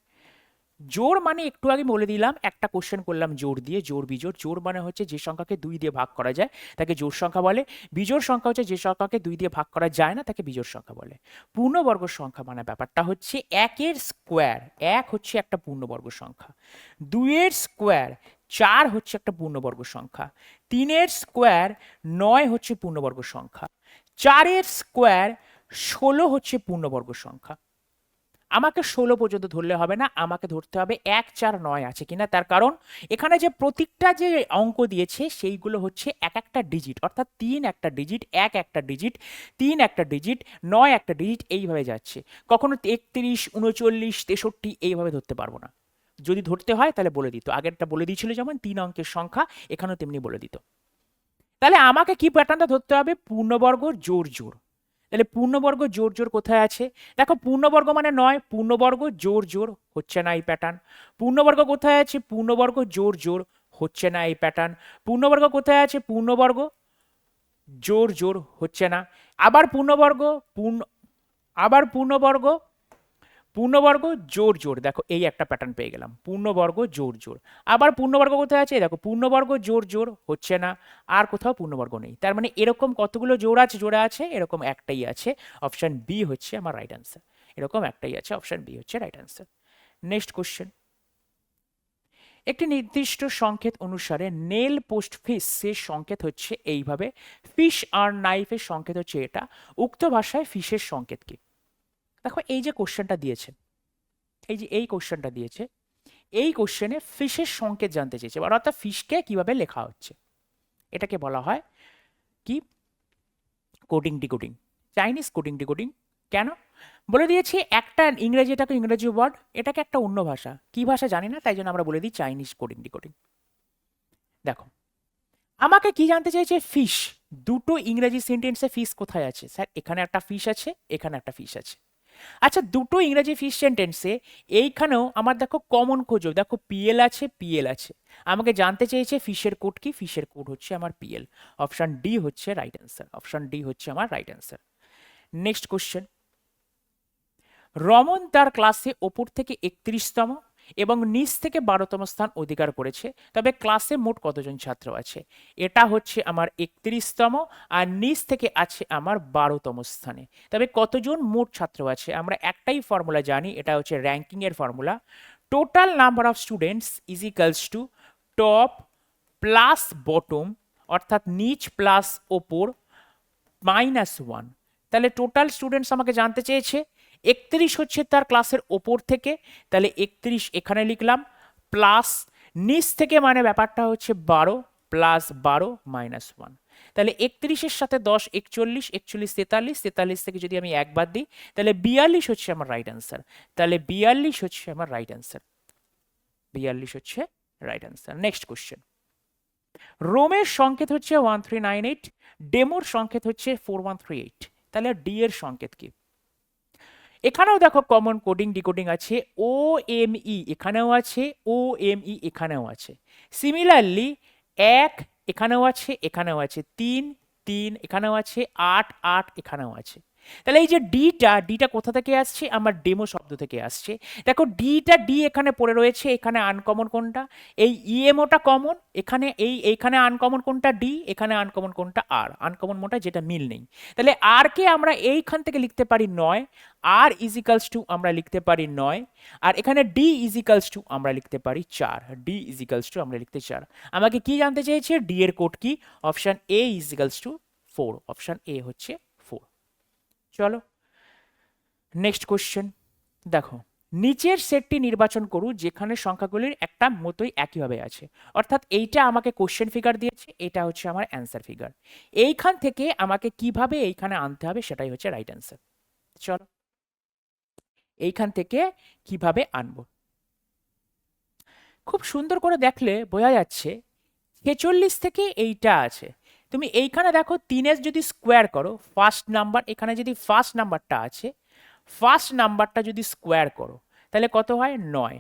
জোড় মানে একটু আগে বলে দিলাম, একটা কোশ্চেন করলাম জোড় দিয়ে, জোড় বিজোড়। জোড় মানে হচ্ছে যে সংখ্যাকে 2 দিয়ে ভাগ করা যায় তাকে জোড় সংখ্যা বলে। বিজোড় সংখ্যা হচ্ছে যে সংখ্যাকে 2 দিয়ে ভাগ করা যায় না তাকে বিজোড় সংখ্যা বলে। পূর্ণবর্গ সংখ্যা মানে ব্যাপারটা হচ্ছে 1 এর স্কোয়ার, 1 হচ্ছে একটা পূর্ণবর্গ সংখ্যা। 2 এর স্কোয়ার 4 হচ্ছে একটা পূর্ণবর্গ সংখ্যা। 3 এর স্কোয়ার 9 হচ্ছে পূর্ণবর্গ সংখ্যা। 4 এর স্কোয়ার 16 হচ্ছে পূর্ণবর্গ সংখ্যা। আমাকে 16 পর্যন্ত ধরলে হবে না, আমাকে ধরতে হবে 1 4 9 আছে কিনা। তার কারণ এখানে যে প্রত্যেকটা যে অঙ্ক দিয়েছে সেইগুলো হচ্ছে এক একটা ডিজিট, অর্থাৎ 3 একটা ডিজিট, 1 একটা ডিজিট, 3 একটা ডিজিট, 9 একটা ডিজিট, এইভাবে যাচ্ছে। কখনো 31 39 63 এইভাবে ধরতে পারবো না। যদি ধরতে হয় তাহলে বলে দিত, আগেরটা বলে দিয়েছিল যেমন 3 অঙ্কের সংখ্যা, এখানেও তেমনি বলে দিত। তাহলে আমাকে কি প্যাটার্নটা ধরতে হবে? পূর্ণবর্গ জোড় জোড়। তাহলে পূর্ণবর্গ জোড় জোড় কোথায় আছে? দেখো পূর্ণবর্গ মানে 9, পূর্ণবর্গ জোড় জোড় হচ্ছে না এই প্যাটার্ন। পূর্ণবর্গ কোথায় আছে? পূর্ণবর্গ জোড় জোড় হচ্ছে না এই প্যাটার্ন। পূর্ণবর্গ কোথায় আছে? পূর্ণবর্গ জোড় জোড় হচ্ছে না। আবার পূর্ণবর্গ আবার পূর্ণবর্গ পূর্ণবর্গ জোড় জোড়, দেখো এই একটা প্যাটার্ন পেয়ে গেলাম, পূর্ণবর্গ জোড় জোড়। আবার পূর্ণবর্গ কোথায় আছে? দেখো পূর্ণবর্গ জোড় জোড় হচ্ছে না, আর কোথাও পূর্ণবর্গ নেই। তার মানে এরকম কতগুলো জোড় আছে? জোড়া আছে এরকম একটাই আছে, অপশন বি হচ্ছে আমার রাইট অ্যান্সার। এরকম একটাই আছে, অপশন বি হচ্ছে রাইট অ্যান্সার। Next question. একটি নির্দিষ্ট সংকেত অনুসারে নেল পোস্ট ফিশের সংকেত হচ্ছে এইভাবে, ফিশ আর নাইফের সংকেত হচ্ছে এটা। উক্ত ভাষায় ফিশের সংকেত কি? দেখো এই যে কোশ্চেনটা দিয়েছে, এই যে এই কোশ্চেনটা দিয়েছে, এই কোশ্চেনে ফিশের সংকেত জানতে চেয়েছে, অর্থাৎ ফিশকে কিভাবে লেখা হচ্ছে। এটাকে বলা হয় কি? Coding decoding, Chinese coding decoding. কেন? বলে দিয়েছি একটা ইংরেজি, এটাকে ইংরেজি ওয়ার্ড, এটাকে একটা অন্য ভাষা, কি ভাষা জানি না, তাই জন্য আমরা বলে দিই চাইনিজ কোডিং ডিকোডিং। দেখো আমাকে কি জানতে চাইছে? ফিশ। দুটো ইংরেজি সেন্টেন্সে ফিশ কোথায় আছে? স্যার এখানে একটা ফিশ আছে, এখানে একটা ফিশ আছে। আচ্ছা দুটো ইংরেজি ফিশ সেন্টেন্সে এইখানেও আমার দেখো কমন খোঁজো, দেখো পিএল আছে, পিএল আছে। আমাকে জানতে চেয়েছে ফিশের কোড কি? ফিশের কোড হচ্ছে আমার পিএল। অপশন ডি হচ্ছে রাইট অ্যান্সার। অপশন ডি হচ্ছে আমার right answer. Next question. Raman তার ক্লাসে ওপর থেকে 31তম এবং নিচ থেকে 12তম স্থান অধিকার করেছে, তবে ক্লাসে মোট কতজন ছাত্র আছে? এটা হচ্ছে আমার 31তম, আর নিচ থেকে আছে আমার 12তম স্থানে, তবে কতজন মোট ছাত্র আছে? আমরা একটাই ফর্মুলা জানি, এটা হচ্ছে র্যাঙ্কিং এর formula. Total number of students is equals to top plus bottom, অর্থাৎ নিচ প্লাস ওপর -1। তাহলে টোটাল স্টুডেন্টস আমাকে জানতে চেয়েছে, 31 হচ্ছে তার ক্লাসের ওপর থেকে, তাহলে 31 এখানে লিখলাম, প্লাস নিচ থেকে মানে ব্যাপারটা হচ্ছে 12 প্লাস 12 -1। তাহলে 31-এর সাথে 10 41, 41 43, 43 থেকে যদি আমি একবার দিই তাহলে 42 হচ্ছে আমার রাইট অ্যান্সার। তাহলে 42 হচ্ছে আমার রাইট অ্যান্সার, 42 হচ্ছে রাইট অ্যান্সার। Next question. রোমের সংকেত হচ্ছে 1398, ডেমোর সংকেত হচ্ছে 4138, তাহলে ডি এর সংকেত কি? এখানেও দেখো কমন কোডিং ডিকোডিং আছে, ও এম ই এখানেও আছে, ও এম ই এখানেও আছে। সিমিলারলি 1 এখানেও আছে, এখানেও আছে, 3 3 এখানেও আছে, 8 8 এখানেও আছে। তাহলে এই যে ডিটা কোথা থেকে আসছে? আমার ডেমো শব্দ থেকে আসছে। দেখো ডি এখানে পড়ে রয়েছে, এখানে আনকমন কোনটা? এই ইএমওটা কমন, এইখানে আনকমন কোনটা? ডি, এখানে আনকমন কোনটা? আর। আনকমন মোটা যেটা মিল নেই। তাহলে আর কে আমরা এইখান থেকে লিখতে পারি 9, আর ইজিক্যালস টু আমরা লিখতে পারি 9, আর এখানে ডি ইজিক্যালস টু আমরা লিখতে পারি 4, ডি ইজিক্যালস টু আমরা লিখতে 4। আমাকে কি জানতে চেয়েছে? ডি এর কোড কি? Option A is equals to 4, option A হচ্ছে 4। চলো নেক্সট কোশ্চেন। দেখো, নিচের সেটটি নির্বাচন করুন যেখানে সংখ্যাগুলির একটা মতোই একইভাবে আছে। অর্থাৎ এইটা আমাকে কোশ্চেন ফিগার দিয়েছে, এটা হচ্ছে আমার অ্যান্সার ফিগার। এইখান থেকে আমাকে কিভাবে এইখানে আনতে হবে সেটাই হচ্ছে রাইট অ্যান্সার। চলো এইখান থেকে কিভাবে আনবো, খুব সুন্দর করে দেখলে বোঝা যাচ্ছে 46 থেকে এইটা আছে। তুমি এইখানে দেখো 3 যদি স্কোয়ার করো, ফার্স্ট নাম্বার এখানে যদি ফার্স্ট নাম্বারটা আছে, ফার্স্ট নাম্বারটা যদি স্কোয়ার করো তাহলে কত হয় 9।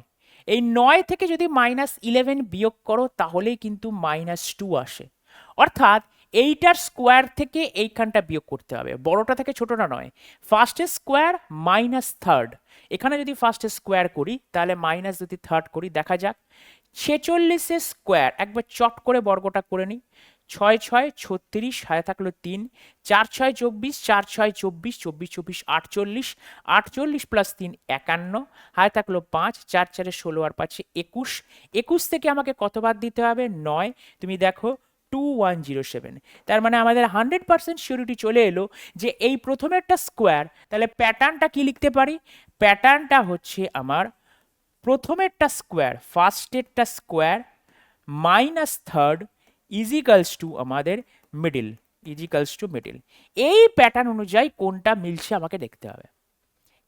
এই 9 থেকে যদি -11 বিয়োগ করো তাহলেই কিন্তু -2 আসে। অর্থাৎ এইটার স্কোয়ার থেকে এইখানটা বিয়োগ করতে হবে, বড়টা থেকে ছোটটা নয়। ফার্স্টের স্কোয়ার মাইনাস থার্ড, এখানে যদি ফার্স্টের স্কোয়ার করি তাহলে মাইনাস যদি থার্ড করি, দেখা যাক 46 স্কোয়ার একবার চট করে বর্গটা করে নিই। 6 6 36, হাতে থাকলো 3, 4 6 24, 4 6 24, 24 24 48, 48 প্লাস 3 51, হাতে থাকলো 5, 4 4 16 আর 5 21, 21 থেকে আমাকে কত বাদ দিতে হবে 9। তুমি দেখো 2107। তার মানে আমাদের 100% সিউরিটি চলে এলো যে এই প্রথমেরটা স্কোয়ার। তাহলে প্যাটার্নটা কি লিখতে পারি, প্যাটার্নটা হচ্ছে আমার প্রথমেরটা স্কোয়ার, ফার্স্টেরটা square minus third equals to আমাদের মিডিল, ইজিক্যালস টু মিডিল। এই প্যাটার্ন অনুযায়ী কোনটা মিলছে আমাকে দেখতে হবে।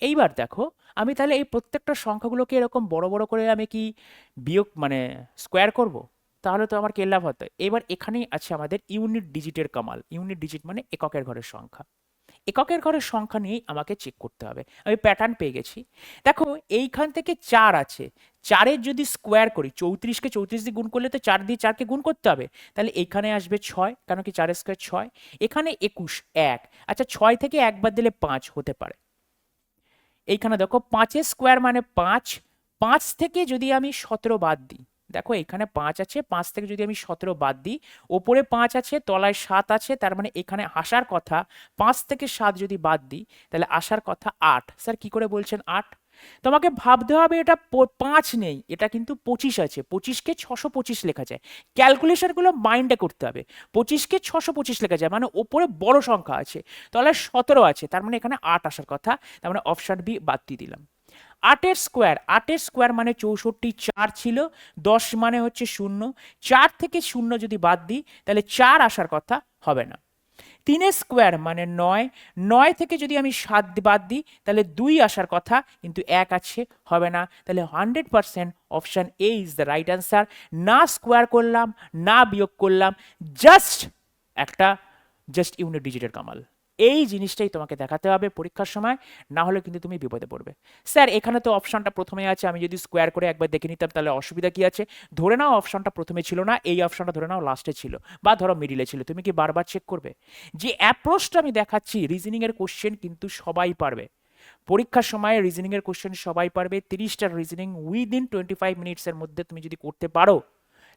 এইবার দেখো আমি তাহলে এই প্রত্যেকটা সংখ্যাগুলোকে এরকম বড় বড় করে আমি কি বিয়োগ মানে স্কোয়ার করব, তাহলে তো আমার কেল্লাভ হতো। এবার এখানেই আছে আমাদের ইউনিট ডিজিটের কামাল। ইউনিট ডিজিট মানে এককের ঘরের সংখ্যা। এককের ঘরের সংখ্যা নিয়েই আমাকে চেক করতে হবে। আমি প্যাটার্ন পেয়ে গেছি। দেখো এইখান থেকে 4 আছে, 4-এর যদি স্কোয়ার করি, 34কে 34 দিয়ে গুণ করলে তো 4 দিয়ে 4কে গুণ করতে হবে, তাহলে এখানে আসবে 6, কারণ কি 4 স্কোয়ার 6, এখানে 21 1। আচ্ছা 6 থেকে একবার দিলে 5 হতে পারে। এইখানে দেখো 5-এর স্কোয়ার মানে 5, 5 থেকে যদি আমি 17 বাদ দিই, দেখো এখানে 5 আছে, 5 থেকে যদি আমি 17 বাদ দিই, ওপরে 5 আছে তলায় 7 আছে, তার মানে এখানে আসার কথা 5 থেকে 7 যদি বাদ দিই তাহলে আসার কথা 8। স্যার কি করে বলছেন 8? তোমাকে ভাবতে হবে এটা 5 নেই, এটা কিন্তু 25 আছে। 25কে 625 লেখা যায়, ক্যালকুলেশনগুলো মাইন্ডে করতে হবে। 25কে 625 লেখা যায় মানে ওপরে বড় সংখ্যা আছে, তলায় 17 আছে, তার মানে এখানে 8 আসার কথা। তার মানে অপশন বি বাদ দিয়ে দিলাম। 8-এর স্কোয়ার, 8-এর স্কোয়ার মানে 64, 4 ছিল, 10 মানে হচ্ছে 0, 4 থেকে 0 যদি বাদ দিই তাহলে 4 আসার কথা হবে না। 3-এর স্কোয়ার মানে 9, 9 থেকে যদি আমি 7 বাদ দিই তাহলে 2 আসার কথা, কিন্তু 1 আছে, হবে না। তাহলে 100% option A is the right answer. না স্কোয়ার করলাম না বিয়োগ করলাম, জাস্ট ইউনিট ডিজিটের কামাল। এই জিনিসটাই তোমাকে দেখাতে হবে পরীক্ষার সময়, না হলে কিন্তু তুমি বিপদে পড়বে। স্যার এখানে তো অপশনটা প্রথমে আছে, আমি যদি স্কোয়ার করে একবার দেখে নিতাম তাহলে অসুবিধা কি আছে? ধরে নাও অপশনটা প্রথমে ছিল না, এই অপশনটা ধরে নাও লাস্টে ছিল বা ধরো মিডিলে ছিল, তুমি কি বারবার চেক করবে? যে অ্যাপ্রোচটা আমি দেখাচ্ছি, রিজনিং এর কোশ্চেন কিন্তু সবাই পারবে পরীক্ষার সময়, রিজনিং এর কোশ্চেন সবাই পারবে। 30টা রিজনিং উইদিন 25 মিনিটসের মধ্যে তুমি যদি করতে পারো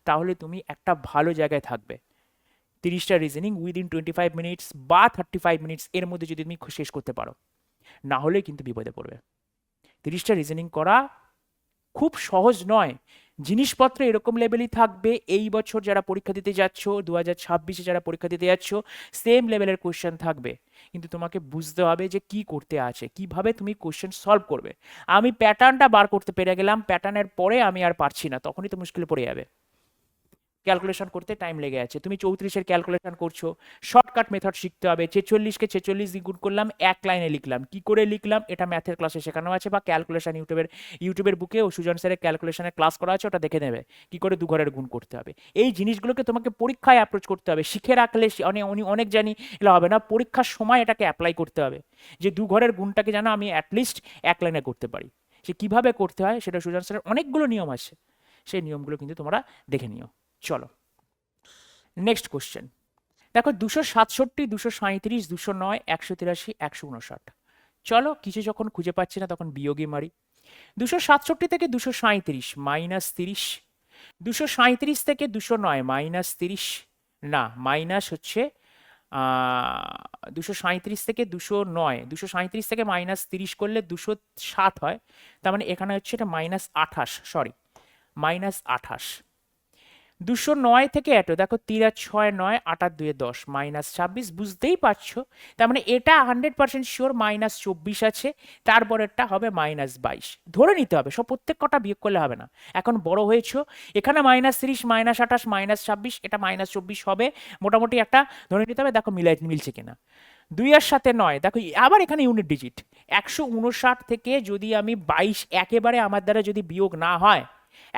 তাহলে তুমি একটা ভালো জায়গায় থাকবে। 30টা রিজনিং উইদিন 25 মিনিটস বা 35 মিনিটস এর মধ্যে যদি তুমি শেষ করতে পারো, না হলে কিন্তু বিপদে পড়বে। 30টা রিজনিং করা খুব সহজ নয়, জিনিসপত্র এরকম লেভেলই থাকবে। এই বছর যারা পরীক্ষা দিতে যাচ্ছ, 2026-এ যারা পরীক্ষা দিতে যাচ্ছ, সেম লেভেলের কোশ্চেন থাকবে, কিন্তু তোমাকে বুঝতে হবে যে কি করতে আছে, কিভাবে তুমি কোশ্চেন সলভ করবে। আমি প্যাটার্নটা বার করতে পেরে গেলাম, প্যাটার্নের পরে আমি আর পারছি না, তখনই তো মুশকিলে পড়ে যাবে। ক্যালকুলেশন করতে টাইম লেগে আছে, তুমি 34-এর ক্যালকুলেশন করছো, শর্টকাট মেথড শিখতে হবে। 46কে 46 দিয়ে গুণ করলাম, এক লাইনে লিখলাম, কি করে লিখলাম এটা ম্যাথের ক্লাসে শেখানো আছে, বা ক্যালকুলেশন ইউটিউবের বুকে ও সুজন স্যারের ক্যালকুলেশনের ক্লাস করা আছে, ওটা দেখে নেবে কি করে দু ঘরের গুণ করতে হবে। এই জিনিসগুলোকে তোমাকে পরীক্ষায় অ্যাপ্রোচ করতে হবে, শিখে রাখলে অনেক জানি এগুলো হবে না, পরীক্ষার সময় এটাকে অ্যাপ্লাই করতে হবে, যে দু ঘরের গুণটাকে যেন আমি অ্যাটলিস্ট এক লাইনে করতে পারি। সে কিভাবে করতে হয় সেটা সুজন স্যারের অনেকগুলো নিয়ম আছে, সেই নিয়মগুলো কিন্তু তোমরা দেখে নিও। চলো নেক্সট কোশ্চেন দেখো, 267, 237, 209, 183, 159। চলো কিছু যখন খুঁজে পাচ্ছি না তখন বিয়োগই মারি। 267 থেকে 237 -30, 237 থেকে 209 -30, না মাইনাস হচ্ছে 237 থেকে 209, 237 থেকে -30 করলে 207 হয়, তার মানে এখানে হচ্ছে এটা -28, সরি -28। 209 থেকে এত দেখো 3 আর 6 9, 8 আর 2 10, -26, বুঝতেই পারছো। তার মানে এটা 100% শিওর -24 আছে, তারপরেরটা হবে -22। ধরে নিতে হবে, সব প্রত্যেক কটা বিয়োগ করলে হবে না, এখন বড় হয়েছো। এখানে -30, -28, -26, এটা -24 হবে। মোটামুটি একটা ধরে নিতে হবে, দেখো মিলছে কিনা। 2 এর সাথে 9, দেখো আবার এখানে ইউনিট ডিজিট। 159 থেকে যদি আমি 22 একেবারে আমার দ্বারা যদি বিয়োগ না হয়,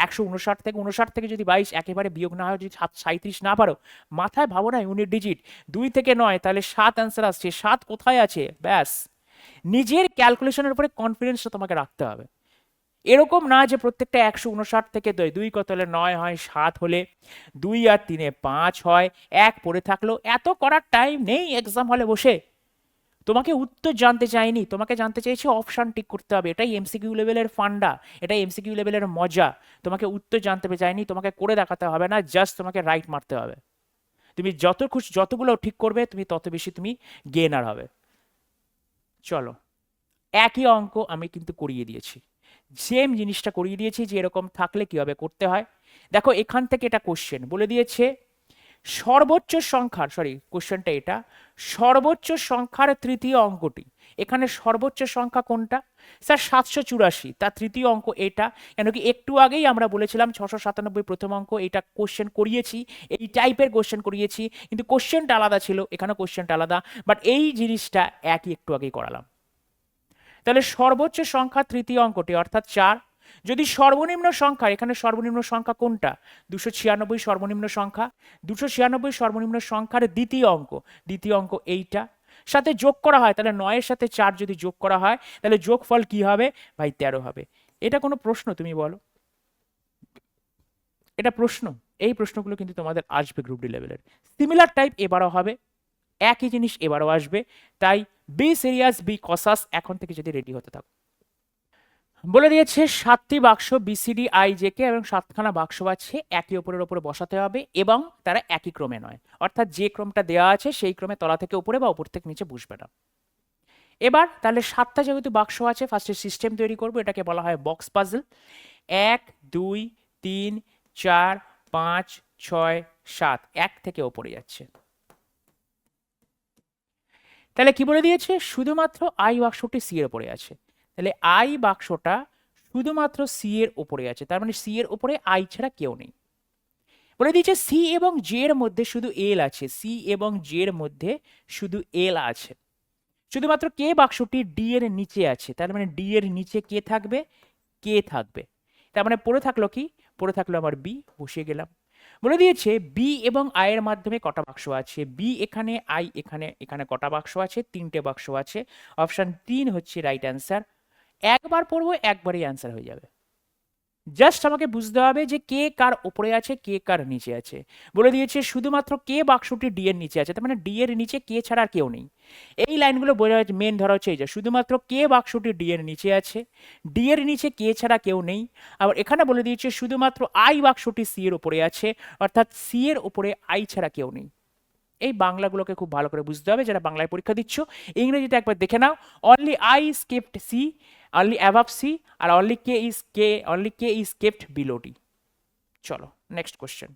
159 থেকে যদি 22 একেবারে বিয়োগ না হয়, যদি 37 না পারো, মাথায় ভাবো না ইউনিট ডিজিট। 2 থেকে 9, তাহলে 7 অ্যান্সার আসছে। 7 কোথায় আছে? ব্যাস, নিজের ক্যালকুলেশনের উপরে কনফিডেন্সটা তোমাকে রাখতে হবে। এরকম না যে প্রত্যেকটা 159 থেকে 2 কত হলে 9 হয়, 7 হলে 2 আর 3 5 হয়, 1 পড়ে থাকলো। এত করার টাইম নেই এক্সাম হলে বসে। তোমাকে উত্তর জানতে চাইনি, তোমাকে জানতে চাইছি অপশন টিক করতে হবে। এটাই এমসিকিউ লেভেলের ফান্ডা, এটাই এমসিকিউ লেভেলের মজা। তোমাকে উত্তর জানতে চাইনি, তোমাকে করে দেখাতে হবে না, জাস্ট তোমাকে রাইট মারতে হবে। তুমি যত খুশি যতগুলো ঠিক করবে, তুমি তত বেশি তুমি গেনার হবে। চলো, একই অঙ্ক আমি কিন্তু করিয়ে দিয়েছি, সেম জিনিসটা করিয়ে দিয়েছি যে এরকম থাকলে কিভাবে করতে হয়। দেখো এখান থেকে এটা কোশ্চেন বলে দিয়েছে, সর্বোচ্চ সংখ্যার, কোশ্চেনটা এটা, সর্বোচ্চ সংখ্যার তৃতীয় অঙ্কটি। এখানে সর্বোচ্চ সংখ্যা কোনটা? স্যার 784, তার তৃতীয় অঙ্ক এটা। কেন কি একটু আগেই আমরা বলেছিলাম 697 প্রথম অঙ্ক, এটা কোশ্চেন করিয়েছি, এই টাইপের কোশ্চেন করিয়েছি, কিন্তু কোশ্চেনটা আলাদা ছিল, এখানে কোশ্চেনটা আলাদা, বাট এই জিনিসটা একই, একটু আগেই করালাম। তাহলে সর্বোচ্চ সংখ্যা তৃতীয় অঙ্কটি অর্থাৎ 4। যদি সর্বনিম্ন সংখ্যা, এখানে সর্বনিম্ন সংখ্যা কোনটা? 296 সর্বনিম্ন সংখ্যা। 296 সর্বনিম্ন সংখ্যার দ্বিতীয় অঙ্ক এইটা, সাথে যোগ করা হয়, তাহলে 9 এর সাথে 4 যদি যোগ করা হয়, তাহলে যোগফল কি হবে ভাই? 13 হবে। এটা কোনো প্রশ্ন? তুমি বলো, এটা প্রশ্ন? এই প্রশ্নগুলো কিন্তু তোমাদের আসবে গ্রুপ ডি লেভেলের, সিমিলার টাইপ এবারও হবে, একই জিনিস এবারও আসবে। তাই বি সিরিয়াস, বি কসাস, এখন থেকে যদি রেডি হতে থাকো। বলে দিয়েছে 7টি বাক্স বিসিডি আই জে কে এবং 7খানা বাক্স আছে, একে অপরের উপরে বসাতে হবে এবং তারা একই ক্রমে নয়, অর্থাৎ যে ক্রমটা দেওয়া আছে সেই ক্রমে তলা থেকে উপরে বা উপর থেকে নিচে বসবে না। এবার তাহলে 7টা যেহেতু বাক্স আছে, ফার্স্টে সিস্টেম তৈরি করবো, এটাকে বলা হয় বক্স পাজল। 1 2 3 4 5 6 7, এক থেকে ওপরে যাচ্ছে। তাহলে কি বলে দিয়েছে? শুধুমাত্র আই বাক্সটি সি এর উপরে আছে। তাহলে আই বাক্সটা শুধুমাত্র সি এর উপরে আছে, তার মানে সি এর উপরে আই ছাড়া কেউ নেই। বলে দিয়েছে সি এবং জে এর মধ্যে শুধু এল আছে, সি এবং জে এর মধ্যে শুধু এল আছে। শুধুমাত্র কে বাক্সটি ডি এর নিচে আছে, তার মানে ডি এর নিচে কে থাকবে? কে থাকবে। তার মানে পড়ে থাকলো কি? পড়ে থাকলো আমার বি, বসিয়ে গেলাম। বলে দিয়েছে বি এবং আই এর মাধ্যমে কটা বাক্স আছে? বি এখানে, আই এখানে, এখানে কটা বাক্স আছে? 3টে বাক্স আছে। অপশন 3 হচ্ছে রাইট অ্যান্সার। একবার পড়বো, একবারই অ্যান্সার হয়ে যাবে। জাস্ট আমাকে বুঝতে হবে যে কে কার উপরে আছে, কে কার নিচে আছে। বলে দিয়েছে শুধুমাত্র কে বাক্সটি ডি এর নিচে আছে, তার মানে ডি এর নিচে কে ছাড়া আর কেউ নেই। এই লাইনগুলো বোঝা যাচ্ছে, মেন ধরা হচ্ছে এই যে শুধুমাত্র কে বাক্সটি ডি এর নিচে আছে, ডি এর নিচে কে ছাড়া কেউ নেই। আবার এখানে বলে দিয়েছে শুধুমাত্র আই বাক্সটি সি এর উপরে আছে, অর্থাৎ সি এর উপরে আই ছাড়া কেউ নেই। এই বাংলাগুলোকে খুব ভালো করে বুঝতে হবে যারা বাংলায় পরীক্ষা দিচ্ছ। ইংরেজিতে একবার দেখে নাও, only I is kept C, only above C, আর only K is kept below D. চলো নেক্সট কোশ্চেন।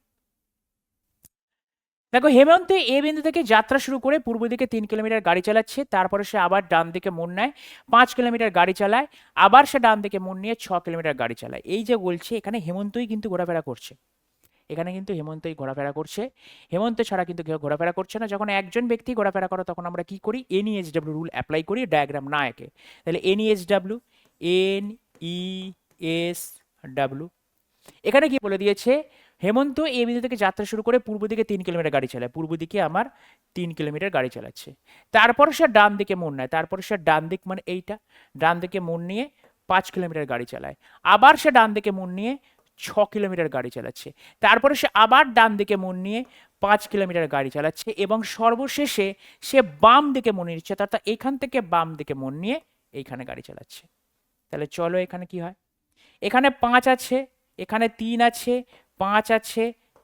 দেখো হেমন্ত এ বিন্দু থেকে যাত্রা শুরু করে পূর্ব দিকে 3 কিলোমিটার গাড়ি চালাচ্ছে, তারপরে সে আবার ডান দিকে মোড় নেয়, 5 কিলোমিটার গাড়ি চালায়, আবার সে ডান দিকে মোড় নিয়ে 6 কিলোমিটার গাড়ি চালায়। এই যে বলছে, এখানে হেমন্তই কিন্তু ঘোরাফেরা করছে, এখানে কিন্তু হেমন্তই ঘোরাফেরা করছে, হেমন্ত ছাড়া কিন্তু কেউ ঘোরাফেরা করছে না। যখন একজন ব্যক্তি ঘোরাফেরা করে তখন আমরা কি করি? এনইএসডব্লিউ রুল অ্যাপ্লাই করি, ডায়াগ্রাম না এঁকে। তাহলে এনইএসডব্লিউ, এনইএসডব্লিউ, এখানে কি বলে দিয়েছে? হেমন্ত এ বিন্দু থেকে যাত্রা শুরু করে পূর্ব দিকে 3 কিলোমিটার গাড়ি চালায়, পূর্ব দিকে আমার 3 কিলোমিটার গাড়ি চালাচ্ছে, তারপর সে ডান দিকে মোড় নেয়, তারপর সে ডান দিক মানে এইটা, ডান দিকে মোড় নিয়ে 5 কিলোমিটার গাড়ি চালায়, আবার সে ডান দিকে মোড় নিয়ে 6 কিলোমিটার গাড়ি চালাচ্ছে, তারপরে সে আবার ডান দিকে মোড় নিয়ে 5 কিলোমিটার গাড়ি চালাচ্ছে, এবং সর্বশেষে সে বাম দিকে মোড় নিচ্ছে, অর্থাৎ এখান থেকে বাম দিকে মোড় নিয়ে এইখানে গাড়ি চালাচ্ছে। তাহলে চলো এখানে কি হয়? এখানে 5 আছে, এখানে 3 আছে, 5 আছে,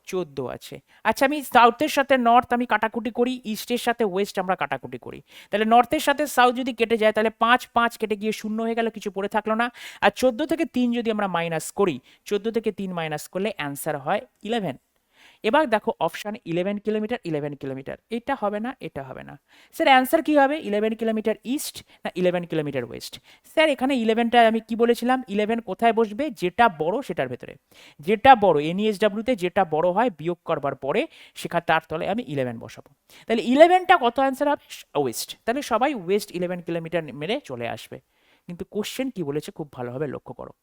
14 আছে। আচ্ছা, আমি সাউথের সাথে নর্থ আমি কাটাকুটি করি, ইস্টের সাথে ওয়েস্ট আমরা কাটাকুটি করি। তাহলে নর্থের সাথে সাউথ যদি কেটে যায়, তাহলে 5 5 কেটে গিয়ে 0 হয়ে গেল, কিছু পড়ে থাকলো না। আর 14 থেকে 3 যদি আমরা মাইনাস করি, 14 থেকে 3 মাইনাস করলে অ্যান্সার হয় 11। এবার দেখো অপশান 11 কিলোমিটার 11 কিলোমিটার, এটা হবে না, এটা হবে না। স্যার অ্যান্সার কি হবে? 11 কিলোমিটার ইস্ট না 11 কিলোমিটার ওয়েস্ট? স্যার এখানে 11টা আমি কি বলেছিলাম, 11 কোথায় বসবে? যেটা বড় সেটার ভেতরে, যেটা বড় এনইএসডব্লিউতে যেটা বড় হয় বিয়োগ করবার পরে সেখানে তার তলে আমি 11 বসাবো। তাহলে 11টা কত অ্যান্সার হবে? ওয়েস্ট। তাহলে সবাই ওয়েস্ট 11 কিলোমিটার মেরে চলে আসবে। কিন্তু কোশ্চেন কি বলেছে খুব ভালোভাবে লক্ষ্য করো।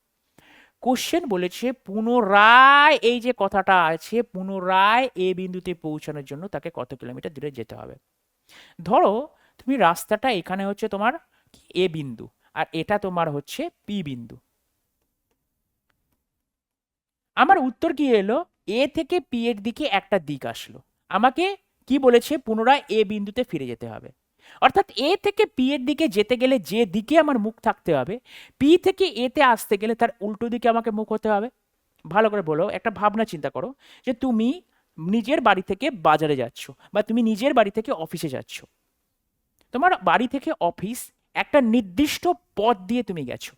কোশ্চেন বলেছে পুনরায়, এই যে কথাটা আছে, পুনরায় এ বিন্দুতে পৌঁছানোর জন্য তাকে কত কিলোমিটার দূরে যেতে হবে। ধরো তুমি রাস্তাটা এখানে হচ্ছে তোমার এ বিন্দু, আর এটা তোমার হচ্ছে পি বিন্দু। আমার উত্তর কি এলো? এ থেকে পি এর দিকে একটা দিক আসলো, আমাকে কি বলেছে? পুনরায় এ বিন্দুতে ফিরে যেতে হবে। অর্থাৎ এ থেকে পি এর দিকে যেতে গেলে যে দিকে আমার মুখ থাকতে হবে, পি থেকে এতে আসতে গেলে তার উল্টো দিকে আমাকে মুখ হতে হবে। ভালো করে বলো, একটা ভাবনা চিন্তা করো যে তুমি নিজের বাড়ি থেকে বাজারে যাচ্ছ, বা তুমি নিজের বাড়ি থেকে অফিসে যাচ্ছ। তোমার বাড়ি থেকে অফিস একটা নির্দিষ্ট পথ দিয়ে তুমি গেছো।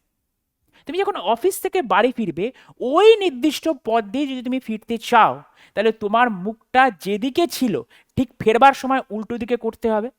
তুমি যখন অফিস থেকে বাড়ি ফিরবে, ওই নির্দিষ্ট পথ দিয়ে যদি তুমি ফিরতে চাও, তাহলে তোমার মুখটা যেদিকে ছিল ঠিক ফেরবার সময় উল্টো দিকে করতে হবে।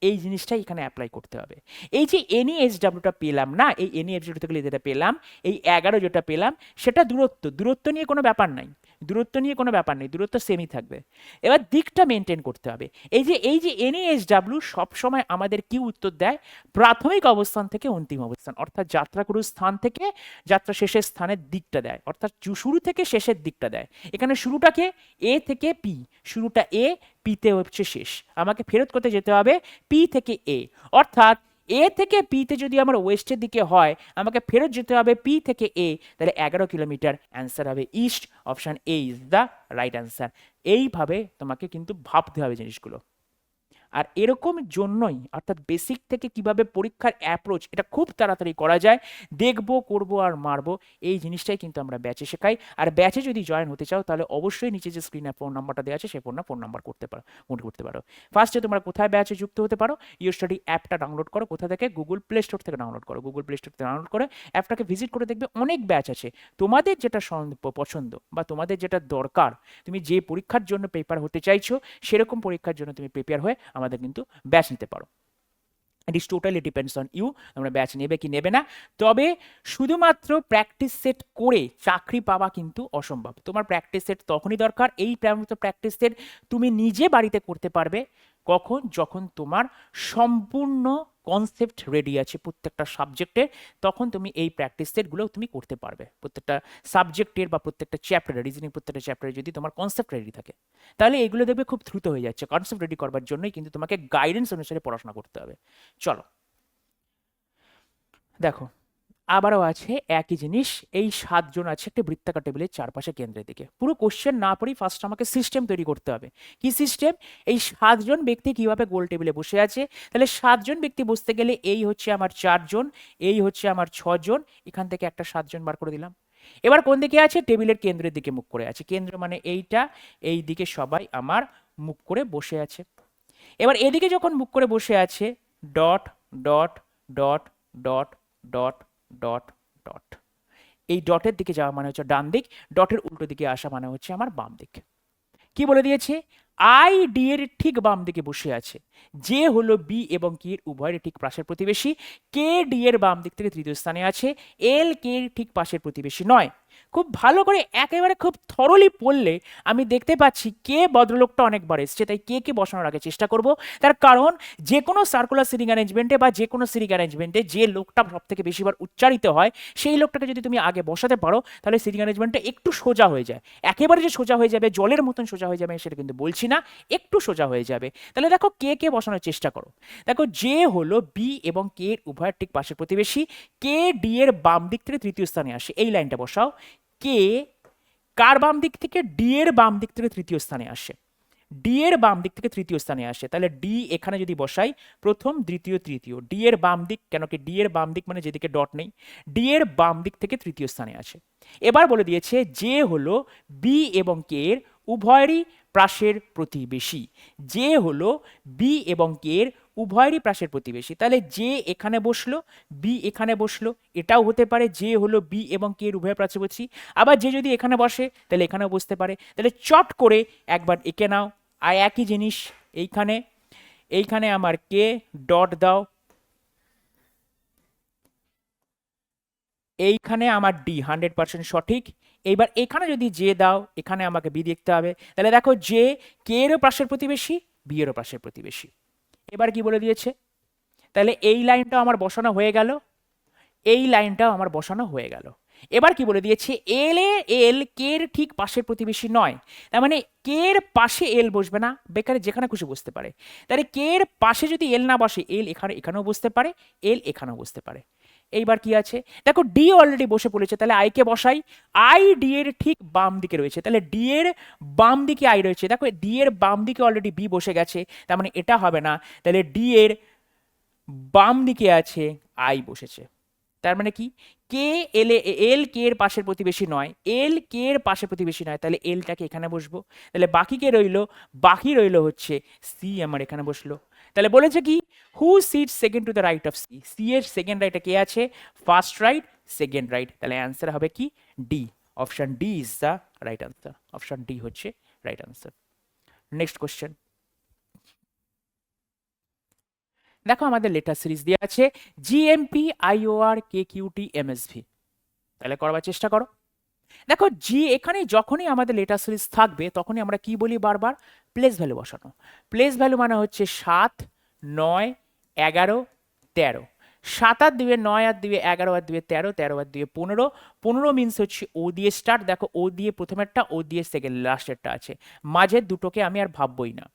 এই জিনিসটাই এখানে অ্যাপ্লাই করতে হবে। এই যে এনইএসডব্লিউটা পেলাম না, এই এনইএসডব্লিউ থেকে যেটা পেলাম, এই 11 যেটা পেলাম, সেটা দূরত্ব, দূরত্ব নিয়ে কোনো ব্যাপার নাই, দূরত্ব নিয়ে কোনো ব্যাপার নেই, দূরত্ব সেমই থাকবে। এবার দিকটা মেনটেন করতে হবে। এই যে এনইএসডব্লিউ সবসময় আমাদের কি উত্তর দেয়? প্রাথমিক অবস্থান থেকে অন্তিম অবস্থান, অর্থাৎ যাত্রা শুরুর স্থান থেকে যাত্রা শেষের স্থানের দিকটা দেয়, অর্থাৎ শুরু থেকে শেষের দিকটা দেয়। এখানে শুরুটাকে এ থেকে পি, শুরুটা এ, পিতে হচ্ছে শেষ। আমাকে ফেরত করতে যেতে হবে পি থেকে এ, অর্থাৎ এ থেকে পিতে যদি আমার ওয়েস্টের দিকে হয়, আমাকে ফেরত যেতে হবে পি থেকে এ, তাহলে 11 কিলোমিটার। অ্যান্সার হবে east. Option A is the right answer. এইভাবে তোমাকে কিন্তু ভাবতে হবে জিনিসগুলো। আর এরকম জন্যই, অর্থাৎ বেসিক থেকে কিভাবে পরীক্ষার অ্যাপ্রোচ এটা খুব তাড়াতাড়ি করা যায়, দেখবো, করব আর মারবো, এই জিনিসটাই কিন্তু আমরা ব্যাচে শেখাই। আর ব্যাচে যদি জয়েন হতে চাও, তাহলে অবশ্যই নিচে যে স্ক্রিনে ফোন নাম্বারটা দেওয়া আছে সেই ফোন নাম্বার করতে পারো। ফার্স্টে তোমরা কোথায় ব্যাচে যুক্ত হতে পারো? ইউ স্টাডি অ্যাপটা ডাউনলোড করো। কোথা থেকে? গুগল প্লে স্টোর থেকে ডাউনলোড করো। গুগল প্লে স্টোর থেকে ডাউনলোড করে অ্যাপটাকে ভিজিট করে দেখবে অনেক ব্যাচ আছে। তোমাদের যেটা পছন্দ বা তোমাদের যেটা দরকার, তুমি যে পরীক্ষার জন্য প্রিপেয়ার হতে চাইছো, সেরকম পরীক্ষার জন্য তুমি প্রিপেয়ার হয়ে আমাদের কিন্তু ব্যাচ নিতে পারো। It is totally depends on you, তোমরা ব্যাচ নেবে কি নেবে না। তবে শুধুমাত্র প্র্যাকটিস সেট করে চাকরি পাওয়া কিন্তু অসম্ভব। তোমার প্র্যাকটিস সেট তখনই দরকার, এই প্র্যাকটিস সেট তুমি নিজে বাড়িতে করতে পারবে কখন? যখন তোমার সম্পূর্ণ কনসেপ্ট রেডি আছে প্রত্যেকটা সাবজেক্টের, তখন তুমি এই প্র্যাকটিস সেটগুলো তুমি করতে পারবে। প্রত্যেকটা সাবজেক্টের বা প্রত্যেকটা চ্যাপ্টারে, রিজনিং প্রত্যেকটা চ্যাপ্টারে যদি তোমার কনসেপ্ট রেডি থাকে, তাহলে এগুলো দেখবে খুব দ্রুত হয়ে যাচ্ছে। কনসেপ্ট রেডি করবার জন্যই কিন্তু তোমাকে গাইডেন্স অনুসারে পড়াশোনা করতে হবে। চলো দেখো, আবারও আছে একই জিনিস। এই 7 জন আছে একটা বৃত্তাকার টেবিলের চারপাশে কেন্দ্রের দিকে। পুরো কোশ্চেন না পড়েই ফার্স্ট আমাকে সিস্টেম তৈরি করতে হবে। কি সিস্টেম? এই 7 জন ব্যক্তি কিভাবে গোল টেবিলে বসে আছে, তাহলে 7 জন ব্যক্তি বসতে গেলে এই হচ্ছে আমার 4 জন, এই হচ্ছে আমার 6 জন, এখান থেকে একটা 7 জন বার করে দিলাম। এবার কোন দিকে আছে? টেবিলের কেন্দ্রের দিকে মুখ করে আছে। কেন্দ্র মানে এইটা, এই দিকে সবাই আমার মুখ করে বসে আছে। এবার এদিকে যখন মুখ করে বসে আছে, dot dot dot dot dot dot dot, এই ডটের দিকে যাওয়া মানে হচ্ছে ডান দিক, ডটের উল্টো দিকে আসা মানে হচ্ছে আমার বাম দিক। কি বলে দিয়েছে? আই ডি এর ঠিক বাম দিকে বসে আছে, যে হলো বি এবং কি এর উভয়ের ঠিক পাশের প্রতিবেশী, কে ডি এর বাম দিক থেকে তৃতীয় স্থানে আছে, এল কে এর ঠিক পাশের প্রতিবেশী নয়। খুব ভালো করে একেবারে খুব থরলি পড়লে আমি দেখতে পাচ্ছি কে ভদ্রলোকটা অনেকবার এসছে, তাই কে কে বসানোর আগে চেষ্টা করব। তার কারণ যে কোনো সার্কুলার সিটিং অ্যারেঞ্জমেন্টে বা যে কোনো সিটিং অ্যারেঞ্জমেন্টে যে লোকটা সব থেকে বেশিবার উচ্চারিত হয়, সেই লোকটাকে যদি তুমি আগে বসাতে পারো, তাহলে সিটিং অ্যারেঞ্জমেন্টটা একটু সোজা হয়ে যায়। একেবারে যে সোজা হয়ে যাবে, জলের মতন সোজা হয়ে যাবে সেটা কিন্তু বলছি না, একটু সোজা হয়ে যাবে। তাহলে দেখো কে কে বসানোর চেষ্টা করো। দেখো যে হলো বি এবং কে এর উভয়ের ঠিক পাশের প্রতিবেশী, কে ডি এর বাম দিক থেকে তৃতীয় স্থানে আসে, এই লাইনটা বসাও। কে কার বাম দিক থেকে? ডি এর বাম দিক থেকে তৃতীয় স্থানে আসে, ডি এর বাম দিক থেকে তৃতীয় স্থানে আসে। তাহলে ডি এখানে যদি বসাই, প্রথম দ্বিতীয় তৃতীয়, ডি এর বাম দিক, কেন কি ডি এর বাম দিক মানে যেদিকে ডট নেই, ডি এর বাম দিক থেকে তৃতীয় স্থানে আছে। এবার বলে দিয়েছে যে হলো বি এবং কে এর উভয়েরই পাশের প্রতিবেশী, যে হলো বি এবং কে এর উভয়েরই পাশের প্রতিবেশী, তাহলে যে এখানে বসলো, বি এখানে বসলো, এটাও হতে পারে যে হলো বি এবং কে এর উভয় পাশের প্রতিবেশী। আবার যে যদি এখানে বসে তাহলে এখানেও বসতে পারে। তাহলে চট করে একবার এঁকে নাও, আর একই জিনিস এইখানে, এইখানে আমার কে ডট দাও, এইখানে আমার ডি 100% সঠিক। এইবার এখানে যদি জে দাও, এখানে আমাকে বি দেখতে হবে। তাহলে দেখো জে কে এরও পাশের প্রতিবেশী, বি এরও পাশের প্রতিবেশী। এবার কি বলে দিয়েছে, তাহলে এই লাইনটাও আমার বসানো হয়ে গেল, এই লাইনটাও আমার বসানো হয়ে গেল। এবার কি বলে দিয়েছে, এল কে এর ঠিক পাশের প্রতিবেশী নয়, তার মানে কে এর পাশে এল বসবে না, বেকারে যেখানে খুশি বসতে পারে। তাহলে কে এর পাশে যদি এল না বসে, এল এখানেও বসতে পারে, এল এখানেও বসতে পারে। এইবার কি আছে, দেখো ডি অলরেডি বসে পড়েছে, তাহলে আই কে বসাই। আই ডি এর ঠিক বাম দিকে রয়েছে, তাহলে ডি এর বাম দিকে আই রয়েছে, দেখো ডি এর বাম দিকে অলরেডি বি বসে গেছে, তার মানে এটা হবে না। তাহলে ডি এর বাম দিকে আছে আই বসেছে, তার মানে কি কে এল এল কে এর পাশের প্রতিবেশী নয়, এল কে এর পাশের প্রতিবেশী নয়, তাহলে এলটাকে এখানে বসবো। তাহলে বাকি কে রইলো, বাকি রইলো হচ্ছে সি আমার এখানে বসলো। তাহলে বলেছে কি, who sit second to the right of C, C এর সেকেন্ড রাইটে কে আছে, ফার্স্ট রাইট সেকেন্ড রাইট, তাহলে অ্যান্সার হবে কি D, option D is the right answer, option D হচ্ছে রাইট আনসার। নেক্সট কোশ্চেন, দেখো আমাদের লেটার সিরিজ দেওয়া আছে জিএমপি আইওআর কে কিউটি এমএসভি, তাহলে করবার চেষ্টা করো। দেখো জি এখানে যখনই আমাদের লেটার সিরিজ থাকবে তখনই আমরা কি বলি বারবার, প্লেস ভ্যালু বসানো। প্লেস ভ্যালু মানে হচ্ছে 7, 9, 11, 13। 7 আর 2 9 আর 2 11 আর 2 13, 13 আর 2 15, 15 মিনস হচ্ছে ও দিয়ে স্টার্ট, দেখো ও দিয়ে প্রথমেরটা, ও দিয়ে সেকেন্ড লাস্টেরটা আছে, মাঝের দুটোকে আমি আর ভাববই না।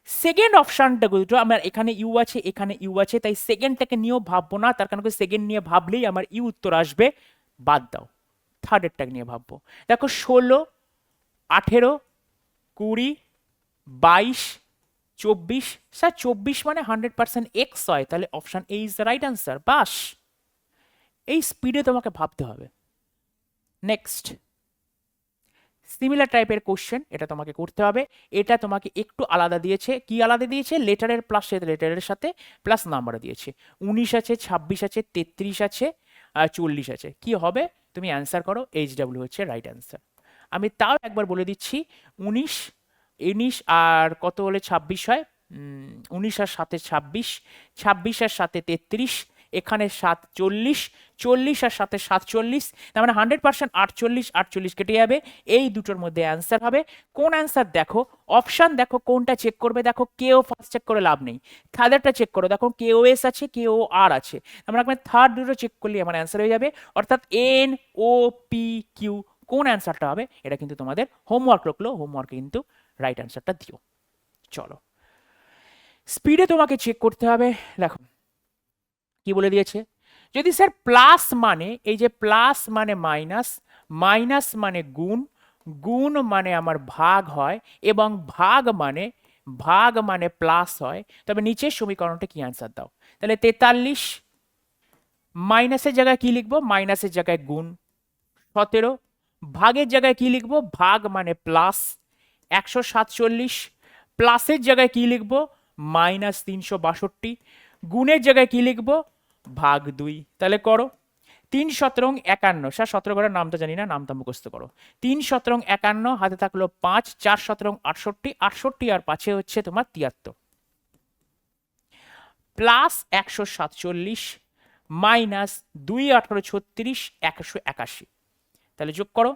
সেকেন্ড অপশনটা দুটো আমার এখানে ইউ আছে, এখানে ইউ আছে, তাই সেকেন্ডটাকে নিয়েও ভাববো না, তার কারণ সেকেন্ড নিয়ে ভাবলেই আমার ইউ উত্তর আসবে, বাদ দাও। থার্ডেরটাকে নিয়ে ভাববো, দেখো 16, 18, 20, 22, 24, স্যার 24 মানে 100% এক্স হয়, তাহলে option A is the right answer. বাস এই স্পিডে তোমাকে ভাবতে হবে। নেক্সট, সিমিলার টাইপের কোশ্চেন, এটা তোমাকে করতে হবে। এটা তোমাকে একটু আলাদা দিয়েছে, কি আলাদা দিয়েছে, লেটারের প্লাস লেটারের সাথে প্লাস নাম্বার দিয়েছে। 19 আছে, 26 আছে, 33 আছে, আর 40 আছে, কি হবে তুমি অ্যান্সার করো, এইচডাব্লিউ হচ্ছে রাইট অ্যান্সার। আমি তাও একবার বলে দিচ্ছি, 19, 19 আর কত হলে 26 হয়, 19 আর 7 26, 26 আর 7 33, এখানে 7 40, 40 আর 7 47, তার মানে 100% 48, 48 কেটে যাবে, এই দুটোর মধ্যে অ্যান্সার হবে। কোন অ্যান্সার দেখো, অপশন দেখো কোনটা চেক করবে, দেখো কেও ফার্স্ট চেক করে লাভ নেই, থার্ডেরটা চেক করো, দেখো কেও এস আছে, কেও আর আছে, আমরা থার্ড দুটো চেক করলে আমার অ্যান্সার হয়ে যাবে, অর্থাৎ এন ও পি কিউ, কোন অ্যান্সারটা হবে এটা কিন্তু তোমাদের হোমওয়ার্ক রাখলো, হোমওয়ার্কে কিন্তু রাইট অ্যান্সারটা দিও। চলো স্পিডে তোমাকে চেক করতে হবে, দেখো কি বলে দিয়েছে, যদি স্যার প্লাস মানে এই যে প্লাস মানে মাইনাস, মাইনাস মানে গুণ, গুণ মানে আমার ভাগ হয়, এবং ভাগ মানে প্লাস হয়, তবে নিচের সমীকরণটা কি অ্যান্সার দাও। তাহলে 43, মাইনাসের জায়গায় কি লিখবো, মাইনাসের জায়গায় গুণ, 17, ভাগের জায়গায় কি লিখবো, ভাগ মানে প্লাস, 147, প্লাসের জায়গায় কি লিখবো, মাইনাস 362, গুণের জায়গায় কি লিখবো, ভাগ 2, তাহলে করো। 3 17 51, স্যার 17 ঘরের নামটা জানি না, নামটা মুখস্থ করো। 3 17 51, হাতে থাকলো 5, 4 17 68, 68 আর 5 হচ্ছে তোমার 73, প্লাস 147 মাইনাস 2 18 36 181, তাহলে যোগ করো।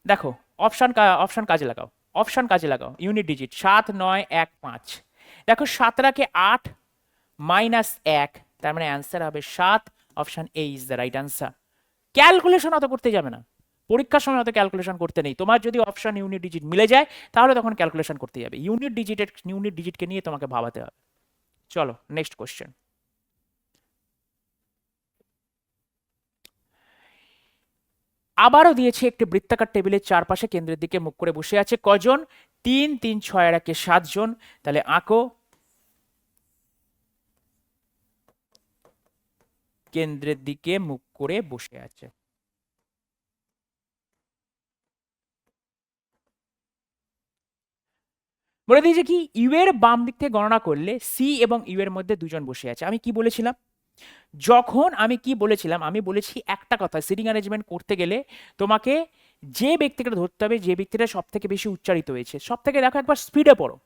দেখো অপশন কাজে লাগাও, অপশন কাজে লাগাও, ইউনিট ডিজিট 7 9 1 5, দেখো 7 রাখে 8 মাইনাস 1, তার মানে অ্যান্সার হবে 7, option A is the right answer. Calculation অত করতে যাবে না, পরীক্ষার সময় অত ক্যালকুলেশন করতে নেই, তোমার যদি অপশন ইউনিট ডিজিট মিলে যায় তাহলে তখন ক্যালকুলেশন করতে যাবে, ইউনিট ডিজিটকে নিয়ে তোমাকে ভাবাতে হবে। চলো নেক্সট কোশ্চেন, আবারও দিয়েছে একটি বৃত্তাকার টেবিলের চারপাশে কেন্দ্রের দিকে মুখ করে বসে আছে কজন, 3 3 6 আর 1 7 জন, তাহলে আঁকো, কেন্দ্রের দিকে মুখ করে বসে আছে। বলে দিয়েছে কি ইউ এর বাম দিক থেকে গণনা করলে সি এবং ইউ এর মধ্যে দুজন বসে আছে। আমি কি বলেছিলাম আমি বলেছি একটা কথা, সিটিং অ্যারেঞ্জমেন্ট করতে গেলে তোমাকে যে ব্যক্তিটা ধরতে হবে, যে ব্যক্তিটা সব থেকে বেশি উচ্চারিত হয়েছে। সব থেকে দেখো একবার স্পিডে পড়ো।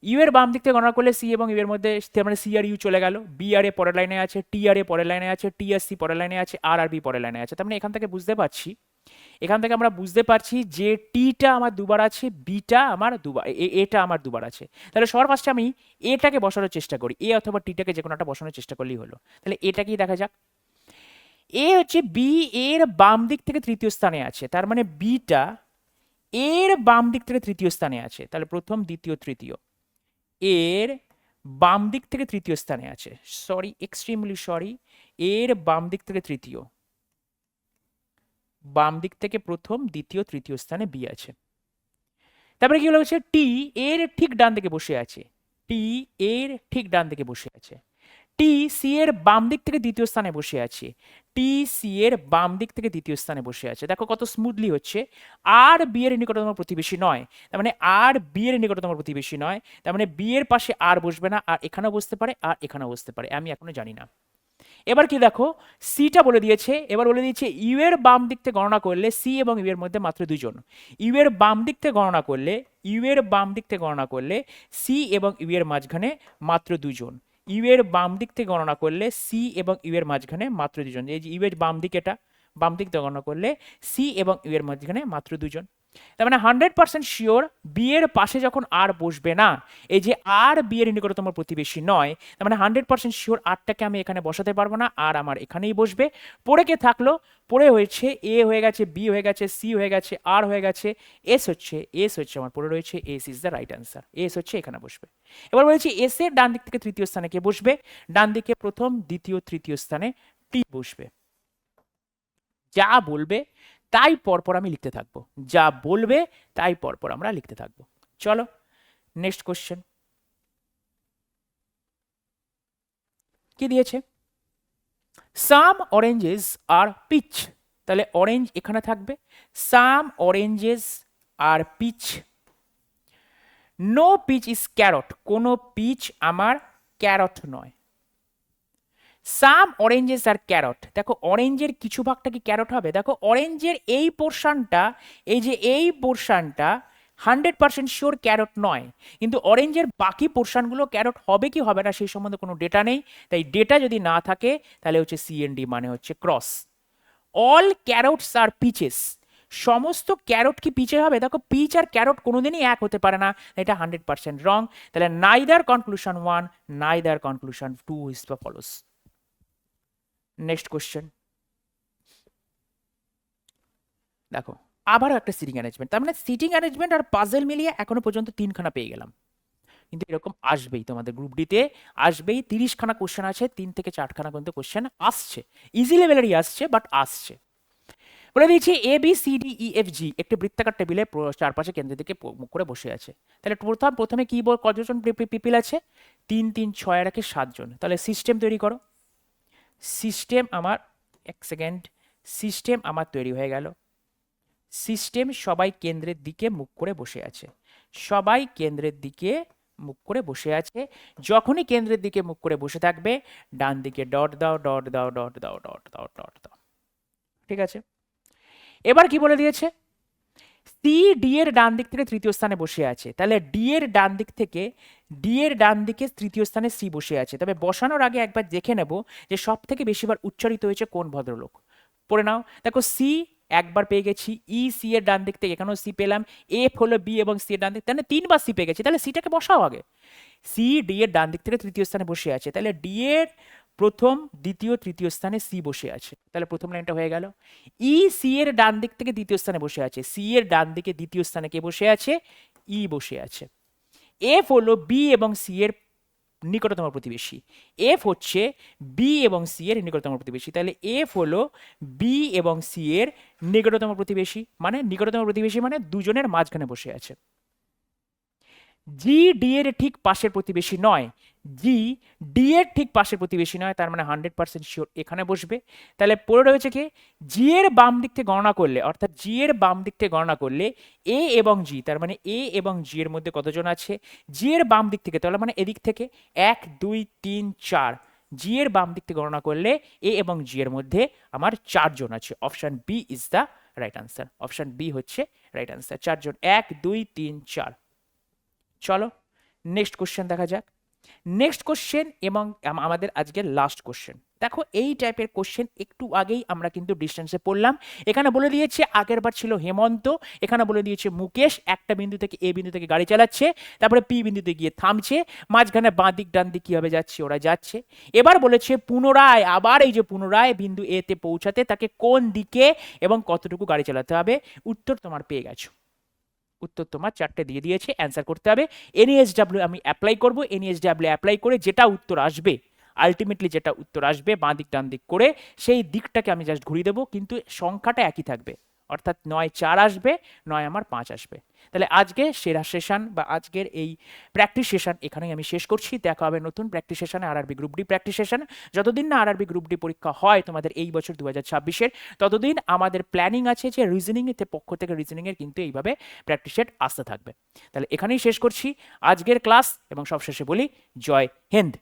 ইউ এর বাম দিক থেকে গণনা করলে সি এবং ইউ এর মধ্যে মানে সি আর ইউ চলে গেল, বি আর এ পরের লাইনে আছে, টি আর এ পরের লাইনে আছে, টি আর সি পরের লাইনে আছে, আর বি পরের লাইনে আছে। তার মানে এখান থেকে আমরা বুঝতে পারছি যে টিটা আমার দুবার আছে, বিটা আমার দুবার, এটা আমার দুবার আছে। তাহলে সবার ফার্স্টে আমি এটাকে বসানোর চেষ্টা করি, এ অথবা টিটাকে যে কোনো একটা বসানোর চেষ্টা করলেই হলো। তাহলে এটাকেই দেখা যাক। এ হচ্ছে বি এর বাম দিক থেকে তৃতীয় স্থানে আছে, তার মানে বিটা এর বাম দিক থেকে তৃতীয় স্থানে আছে। তাহলে প্রথম, দ্বিতীয়, তৃতীয়, এর বাম দিক থেকে তৃতীয় স্থানে আছে। সরি, এক্সট্রিমলি সরি, এর বাম দিক থেকে তৃতীয়, বাম দিক থেকে প্রথম, দ্বিতীয়, তৃতীয় স্থানে বি আছে। তারপরে কি হলো, হচ্ছে টি এর ঠিক ডান দিকে বসে আছে, টি এর ঠিক ডান দিকে বসে আছে। টি সি এর বাম দিক থেকে দ্বিতীয় স্থানে বসে আছে, টি সি এর বাম দিক থেকে দ্বিতীয় স্থানে বসে আছে। দেখো কত স্মুথলি হচ্ছে। আর বি এর নিকটতম প্রতিবেশী নয়, তার মানে আর বি এর নিকটতম প্রতিবেশী নয়, তার মানে বি এর পাশে আর বসবে না, আর এখানেও বসতে পারে, আর এখানেও বসতে পারে, আমি এখনো জানি না। এবার কি দেখো, সিটা বলে দিয়েছে। এবার বলে দিয়েছে ইউ এর বাম দিক থেকে গণনা করলে সি এবং ইউ এর মধ্যে মাত্র দুজন। ইউ এর বাম দিক থেকে গণনা করলে সি এবং ইউ এর মাঝখানে মাত্র দুজন। ইউ এর বাম দিক থেকে গণনা করলে সি এবং ইউ এর মাঝখানে মাত্র দুজন। এই যে ইউ এর বাম দিক, এটা বাম দিক থেকে গণনা করলে সি এবং ইউ এর মাঝখানে মাত্র দুজন। তার মানে 100% শিওর বি এর পাশে যখন আর বসবে না, এই যে আর বি এর নিকটতম প্রতিবেশী নয়, তার মানে 100% শিওর আরটাকে আমি এখানে বসাতে পারবো না, আর আমার এখানেই বসবে। পড়ে কে থাকলো, পড়ে হয়েছে এ হয়ে গেছে, বি হয়ে গেছে, সি হয়ে গেছে, আর হয়ে গেছে, এস হচ্ছে আমার পড়ে রয়েছে, S is the right answer. S হচ্ছে এখানে বসবে। এবার বলেছি এস এর ডান দিক থেকে তৃতীয় স্থানে কে বসবে, ডান দিকে প্রথম, দ্বিতীয়, তৃতীয় স্থানে টি বসবে। যা বলবে তাই পরপর আমি লিখতে থাকবো, যা বলবে তাই পরপর আমরা লিখতে থাকবো। চলো নেক্সট কোশ্চেন। কি দিয়েছে, সাম অরেঞ্জেস আর পিচ। তাহলে অরেঞ্জ এখানে থাকবে, সাম অরেঞ্জেস আর peach. No peach is carrot, কোনো পিচ আমার ক্যারট নয়। সাম অরেঞ্জেস আর ক্যারট, দেখো অরেঞ্জের কিছু ভাগটা কি ক্যারট হবে? দেখো অরেঞ্জের এই পোর্শনটা, এই যে এই পোর্শনটা 100% শিওর ক্যারট নয়, কিন্তু অরেঞ্জের বাকি পোর্শনগুলো ক্যারট হবে কি হবে না সেই সম্বন্ধে কোনো ডেটা নেই। তাই ডেটা যদি না থাকে তাহলে হচ্ছে সিএনডি, মানে হচ্ছে ক্রস। অল ক্যারটস আর পিচেস, সমস্ত ক্যারট কি পিচে হবে? দেখো পিচ আর ক্যারট কোনোদিনই এক হতে পারে না, এটা 100% রং। তাহলে neither conclusion 1 neither conclusion 2 is the follows. Next question দেখো, আবারও একটা সিটিং অ্যারেঞ্জমেন্ট। তার মানে সিটিং অ্যারেঞ্জমেন্ট আর পাজল মিলিয়ে এখনো পর্যন্ত 3খানা পেয়ে গেলাম, কিন্তু এরকম আসবেই, তোমাদের গ্রুপ ডিতে আসবেই। 30খানা কোশ্চেন আছে, 3 থেকে 4খানা পর্যন্ত কোশ্চেন আসছে, ইজি লেভেলেরই আসছে, বাট আসছে। বলে দিয়েছি A B C D E F G একটি বৃত্তাকার টেবিলে চারপাশে কেন্দ্রের দিকে মুখ করে বসে আছে। তাহলে প্রথমে কি কতজন পিপিল আছে? 3 3 6 রাখে 7 জন। তাহলে সিস্টেম তৈরি করো। সিস্টেম আমার, এক সেকেন্ড, সিস্টেম আমার তৈরি হয়ে গেল। সিস্টেম সবাই কেন্দ্রের দিকে মুখ করে বসে আছে, সবাই কেন্দ্রের দিকে মুখ করে বসে আছে। যখনই কেন্দ্রের দিকে মুখ করে বসে থাকবে ডান দিকে ডট দাও, ডট দাও, ডট দাও, ডট দাও, ডট দাও। ঠিক আছে, এবার কি বলে দিয়েছে, সি ডি এর ডান দিক থেকে তৃতীয় স্থানে বসে আছে। তাহলে ডি এর ডান দিকে তৃতীয় স্থানে সি বসে আছে। তবে বসানোর আগে একবার দেখে নেব যে সব থেকে বেশিবার উচ্চারিত হয়েছে কোন ভদ্রলোক। পড়ে নাও, দেখো সি একবার পেয়ে গেছি, ই সি এর ডান দিক থেকে এখানেও সি পেলাম, এফ হলো বি এবং সি এর ডান দিক, তাহলে 3বার সি পেয়ে গেছি। তাহলে সিটাকে বসাও আগে। সি ডি এর ডান দিক থেকে তৃতীয় স্থানে বসে আছে, তাহলে ডি এর প্রথম, দ্বিতীয়, তৃতীয় স্থানে সি বসে আছে। তাহলে প্রথম লাইনটা হয়ে গেল। ই সি এর ডান দিক থেকে দ্বিতীয় স্থানে বসে আছে, সি এর ডান দিকে দ্বিতীয় স্থানে কে বসে আছে? ই বসে আছে। এফ হলো বি এবং সি এর নিকটতম প্রতিবেশী, এফ হচ্ছে বি এবং সি এর নিকটতম প্রতিবেশী। তাহলে এফ হলো বি এবং সি এর নিকটতম প্রতিবেশী, মানে দুজনের মাঝখানে বসে আছে। জি ডি এর ঠিক পাশের প্রতিবেশী নয়, জি ডি এর ঠিক পাশের প্রতিবেশী নয়, তার মানে 100% শিওর এখানে বসবে। তাহলে পড়ে রয়েছে কি, জি এর বাম দিক থেকে গণনা করলে, অর্থাৎ জি এর বাম দিক থেকে গণনা করলে এ এবং জি, তার মানে এ এবং জি এর মধ্যে কতজন আছে, জি এর বাম দিক থেকে, তাহলে মানে এদিক থেকে 1 2 3 4, জি এর বাম দিক থেকে গণনা করলে এ এবং জি এর মধ্যে আমার 4 জন আছে। Option B is the right answer. Option B হচ্ছে রাইট আনসার, 4 জন, 1 2 3 4। চলো নেক্সট কোশ্চেন দেখা যাক। নেক্সট কোশ্চেন এবং আমাদের আজকের লাস্ট কোশ্চেন। দেখো এই টাইপের কোশ্চেন একটু আগেই আমরা কিন্তু ডিস্টেন্সে পড়লাম। এখানে বলে দিয়েছে আগের বার ছিল হেমন্ত, এখানে বলে দিয়েছে মুকেশ একটা বিন্দু থেকে এ বিন্দু থেকে গাড়ি চালাচ্ছে, তারপরে পি বিন্দুতে গিয়ে থামছে, মাঝখানে বাঁ দিক ডান দিক কিভাবে যাচ্ছে ওরা যাচ্ছে। এবার বলেছে পুনরায়, আবার এই যে পুনরায় বিন্দু এ তে পৌঁছাতে তাকে কোন দিকে এবং কতটুকু গাড়ি চালাতে হবে। উত্তর তোমার পেয়ে গেছো, উত্তর তোমার 4টে দিয়ে দিয়েছে, অ্যান্সার করতে হবে। এনইএসডব্লিউ আমি অ্যাপ্লাই করব, এনইএসডব্লিউ অ্যাপ্লাই করে যেটা উত্তর আসবে, আলটিমেটলি যেটা উত্তর আসবে বাঁ দিক ডান দিক করে, সেই দিকটাকে আমি জাস্ট ঘুরিয়ে দেবো, কিন্তু সংখ্যাটা একই থাকবে, অর্থাৎ 9 4 আসবে, 9 আমার 5 আসবে। তাহলে আজকে সেরা সেশন বা আজকের এই প্র্যাকটিস সেশন এখানেই আমি শেষ করছি। দেখা হবে নতুন প্র্যাকটিস সেশনে, RRB group D practice session. যতদিন না আরআরবি গ্রুপ ডি পরীক্ষা হয় তোমাদের এই বছর 2026-এর, ততদিন আমাদের প্ল্যানিং আছে যে রিজনিং এর পক্ষ থেকে রিজনিং এর কিন্তু এইভাবে প্র্যাকটিস সেট আসতে থাকবে। তাহলে এখানেই শেষ করছি আজকের ক্লাস এবং সবশেষে বলি জয় হিন্দ।